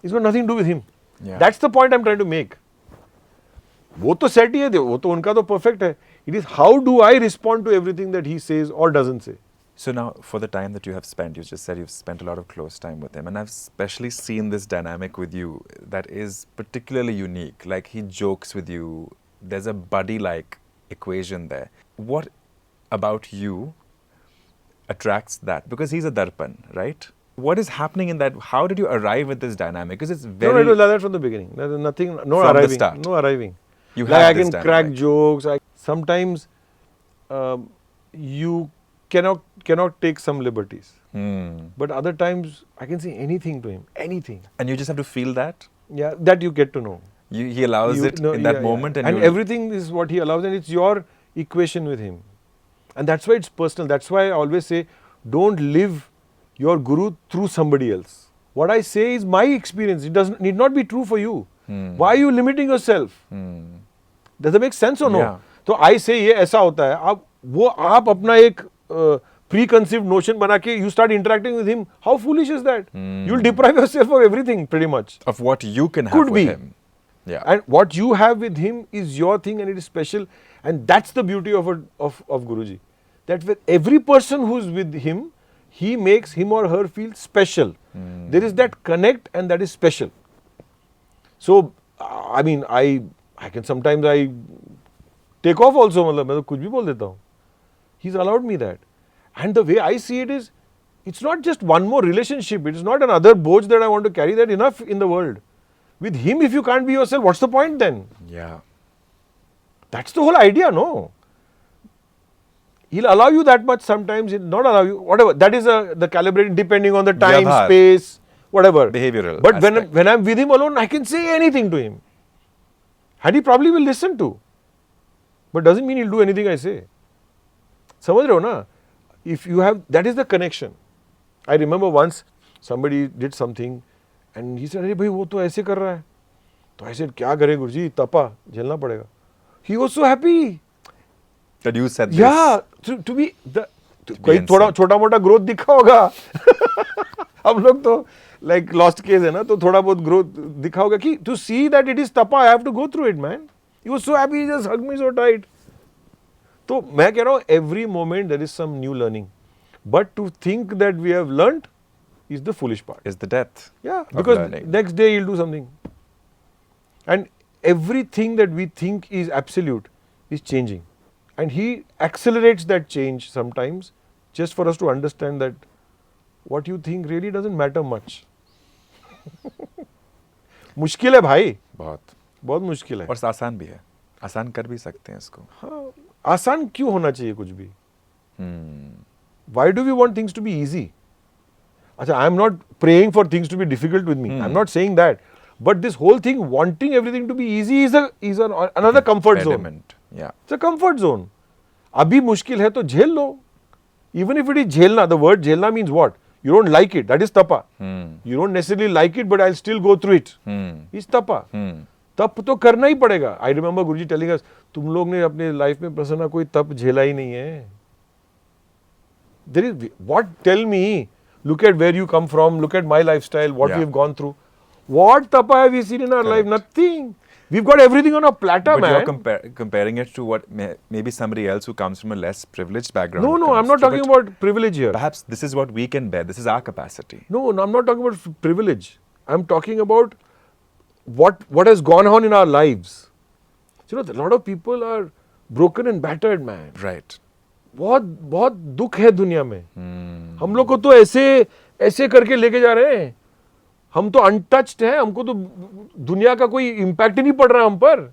[SPEAKER 2] It's got nothing to do with him.
[SPEAKER 1] Yeah.
[SPEAKER 2] That's the point I'm trying to make. वो तो set ही है, वो तो उनका तो perfect है. It is how do I respond to everything that he says or doesn't say.
[SPEAKER 1] So now, for the time that you have spent, you just said you've spent a lot of close time with him, and I've especially seen this dynamic with you that is particularly unique. Like, he jokes with you. There's a buddy-like equation there. What about you attracts that? Because he's a darpan, right? What is happening in that? How did you arrive at this dynamic? Because it's very...
[SPEAKER 2] No, it was like that from the beginning. There's nothing, no
[SPEAKER 1] from
[SPEAKER 2] arriving.
[SPEAKER 1] The start.
[SPEAKER 2] No arriving.
[SPEAKER 1] You
[SPEAKER 2] like
[SPEAKER 1] have
[SPEAKER 2] I
[SPEAKER 1] this
[SPEAKER 2] can
[SPEAKER 1] dynamic.
[SPEAKER 2] crack jokes. Sometimes you cannot take some liberties. But other times I can say anything to him. Anything.
[SPEAKER 1] And you just have to feel that?
[SPEAKER 2] Yeah, that you get to know.
[SPEAKER 1] He allows it in that moment.
[SPEAKER 2] And everything is what he allows, and it's equation with him. And that's why it's personal. That's why I always say, don't live your guru through somebody else. What I say is my experience. It doesn't need not be true for you. Why are you limiting yourself? Does that make sense or no?
[SPEAKER 1] Yeah.
[SPEAKER 2] तो I say ये ऐसा होता है. आप अपना एक preconceived notion बना के you start interacting with him. How foolish is that? You'll deprive yourself of everything pretty much.
[SPEAKER 1] Of what you can have
[SPEAKER 2] Could
[SPEAKER 1] with
[SPEAKER 2] be.
[SPEAKER 1] him. Yeah.
[SPEAKER 2] And what you have with him is your thing and it is special. And that's the beauty of Guruji. That with every person who's with him, he makes him or her feel special. There is that connect and that is special. So, I mean, I can sometimes take off also. मतलब मैं तो कुछ भी बोल देता हूँ. He's allowed me that. And the way I see it is, it's not just one more relationship. It is not another boj that I want to carry. That enough in the world. With him, if you can't be yourself, what's the point then?
[SPEAKER 1] Yeah.
[SPEAKER 2] That's the whole idea, no? He'll allow you that much sometimes, he'll not allow you, whatever. That is the calibrating depending on the time,
[SPEAKER 1] Vyavhar.
[SPEAKER 2] space, whatever.
[SPEAKER 1] Behavioral
[SPEAKER 2] But
[SPEAKER 1] aspect.
[SPEAKER 2] when I'm with him alone, I can say anything to him. And he probably will listen to. But doesn't mean he'll do anything I say. समझ रहे हो ना? If you have, that is the connection. I remember once somebody did something and he said, अरे भाई वो तो ऐसे कर रहा है. तो I said, क्या करे गुरुजी, तपा, झेलना पड़ेगा. He was so happy.
[SPEAKER 1] That you said this.
[SPEAKER 2] Yeah, to be the कोई
[SPEAKER 1] insane.
[SPEAKER 2] थोड़ा छोटा मोटा ग्रोथ दिखा होगा. हम लोग तो like lost case है ना, तो थोड़ा बहुत growth दिखा होगा कि to see that it is tapa, I have to go through it, man. He was so happy, he just hugged me so tight. तो मैं कह रहा हूँ every moment there is some new learning, but to think that we have learnt is the foolish part.
[SPEAKER 1] Is the death.
[SPEAKER 2] Yeah,
[SPEAKER 1] of
[SPEAKER 2] because
[SPEAKER 1] learning.
[SPEAKER 2] next day you'll do something, and everything that we think is absolute is changing, and he accelerates that change sometimes just for us to understand that what you think really doesn't matter much. मुश्किल है भाई, बहुत मुश्किल है.
[SPEAKER 1] और आसान भी है. आसान कर भी सकते हैं इसको.
[SPEAKER 2] हाँ, आसान क्यों होना चाहिए कुछ भी? Why do we want things to be easy? अच्छा, I am not praying for things to be difficult with me. I'm not saying that. But this whole thing, wanting everything to be easy is another comfort zone.
[SPEAKER 1] Impediment. Yeah.
[SPEAKER 2] It's a comfort zone. अभी मुश्किल है तो झेल लो. Even if it is झेलना, the word झेलना means what? You don't like it. That is tapa. You don't necessarily like it, but I'll still go through it. It's tapa. तप तो करना ही पड़ेगा. I remember Guruji telling us, तुम लोग ने अपने लाइफ में प्रसन्ना कोई तप झेला ही नहीं है. There is what? Tell me. Look at where you come from. Look at my lifestyle. What we have gone through. What tapa have we seen in our life? Nothing. We've got everything on a platter,
[SPEAKER 1] But
[SPEAKER 2] man.
[SPEAKER 1] you're comparing it to what maybe somebody else who comes from a less privileged background.
[SPEAKER 2] No, I'm
[SPEAKER 1] comes
[SPEAKER 2] not
[SPEAKER 1] to,
[SPEAKER 2] talking
[SPEAKER 1] but
[SPEAKER 2] about privilege here.
[SPEAKER 1] Perhaps this is what we can bear. This is our capacity.
[SPEAKER 2] No, I'm not talking about privilege. I'm talking about what has gone on in our lives. You know, a lot of people are broken and battered, man.
[SPEAKER 1] Right.
[SPEAKER 2] बहुत दुख है दुनिया में. हम लोग को तो ऐसे करके लेके जा रहे हैं. हम तो अनटच्ड हैं. हमको तो दुनिया का कोई इम्पैक्ट ही नहीं पड़ रहा हम पर.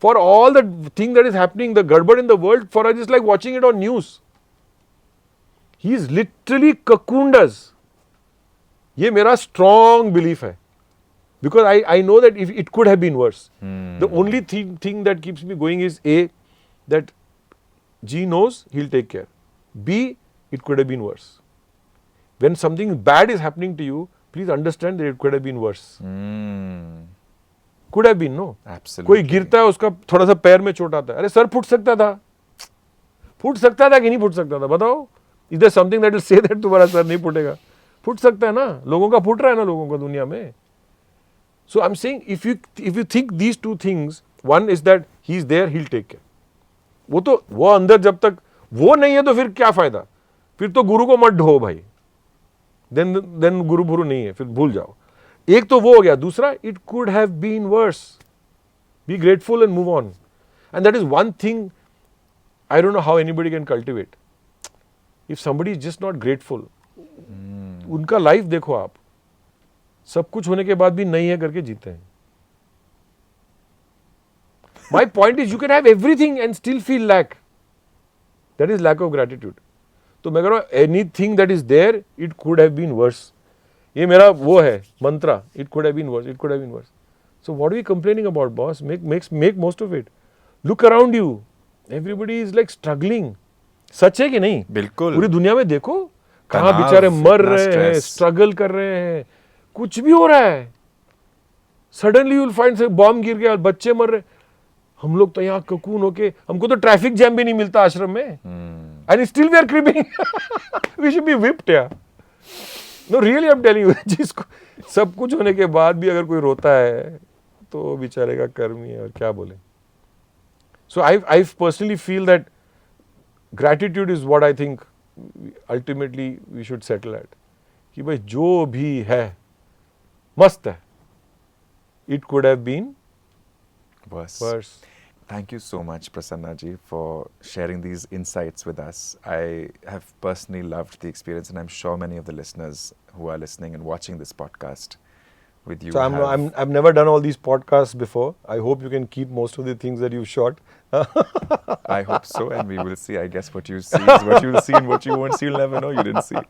[SPEAKER 2] For all the thing that is happening, the garbad in the world, for us it's like watching it on news. He is literally cocooned us. ये मेरा strong belief है. Because I know that if it could have been worse. The only thing that keeps me going is A, that G knows he'll take care. B, it could have been worse. When something bad is happening to you, please understand that it could have been worse. Could have been, no?
[SPEAKER 1] Absolutely.
[SPEAKER 2] कोई गिरता है उसका थोड़ा सा पैर में चोट आता है. अरे सर फूट सकता था. फूट सकता था कि नहीं फूट सकता था? बताओ. Is there something that will say that तुम्हारा सर नहीं फूटेगा? फूट सकता है ना. लोगों का फूट रहा है ना लोगों का दुनिया में. So I'm saying if you think these two things, one is that he's there, he'll take care. वो अंदर जब तक वो नहीं है तो फिर क्या फायदा? फिर तो गुरु को मत ढो भाई. Then गुरु भुरु नहीं है, फिर भूल जाओ. एक तो वो हो गया. दूसरा, it could have been worse. Be grateful and move on. And that is one thing I don't know how anybody can cultivate. If somebody is just not grateful, उनका लाइफ देखो आप. सब कुछ होने के बाद भी नहीं है करके जीते हैं. My point is you can have everything and still feel lack. That is lack of gratitude. तो मैं कह रहा हूँ anything that is there, it could have been worse. ये मेरा वो है मंत्रा. It could have been worse. It could have been worse. So what are we complaining about, boss? Make most of it. Look around you. Everybody is like struggling. सच है कि नहीं?
[SPEAKER 1] बिल्कुल.
[SPEAKER 2] पूरी दुनिया में देखो कहाँ
[SPEAKER 1] तनाव,
[SPEAKER 2] बेचारे मर
[SPEAKER 1] इतना
[SPEAKER 2] रहे हैं,
[SPEAKER 1] stress.
[SPEAKER 2] स्ट्रगल कर रहे हैं, कुछ भी हो रहा है. सडनली यू विल फाइंड से बॉम्ब गिर गया, बच्चे मर रहे. हम लोग तो यहाँ ककून होके, हमको तो ट्रैफिक जैम भी नहीं मिलता आश्रम में. And still we are creeping. We should be whipped. या no really I am telling you, जिसको सब कुछ होने के बाद भी अगर कोई रोता है तो बेचारे का कर्म ही है, और क्या बोले. So I personally feel that gratitude is what I think ultimately we should settle at. कि भाई जो भी है मस्त है. It could have been worse.
[SPEAKER 1] Thank you so much, Prasanna ji, for sharing these insights with us. I have personally loved the experience, and I'm sure many of the listeners who are listening and watching this podcast with you
[SPEAKER 2] So I've never done all these podcasts before. I hope you can keep most of the things that you've shot.
[SPEAKER 1] I hope so, and we will see. I guess what you see is what you'll see, and what you won't see, you'll never know. You didn't see.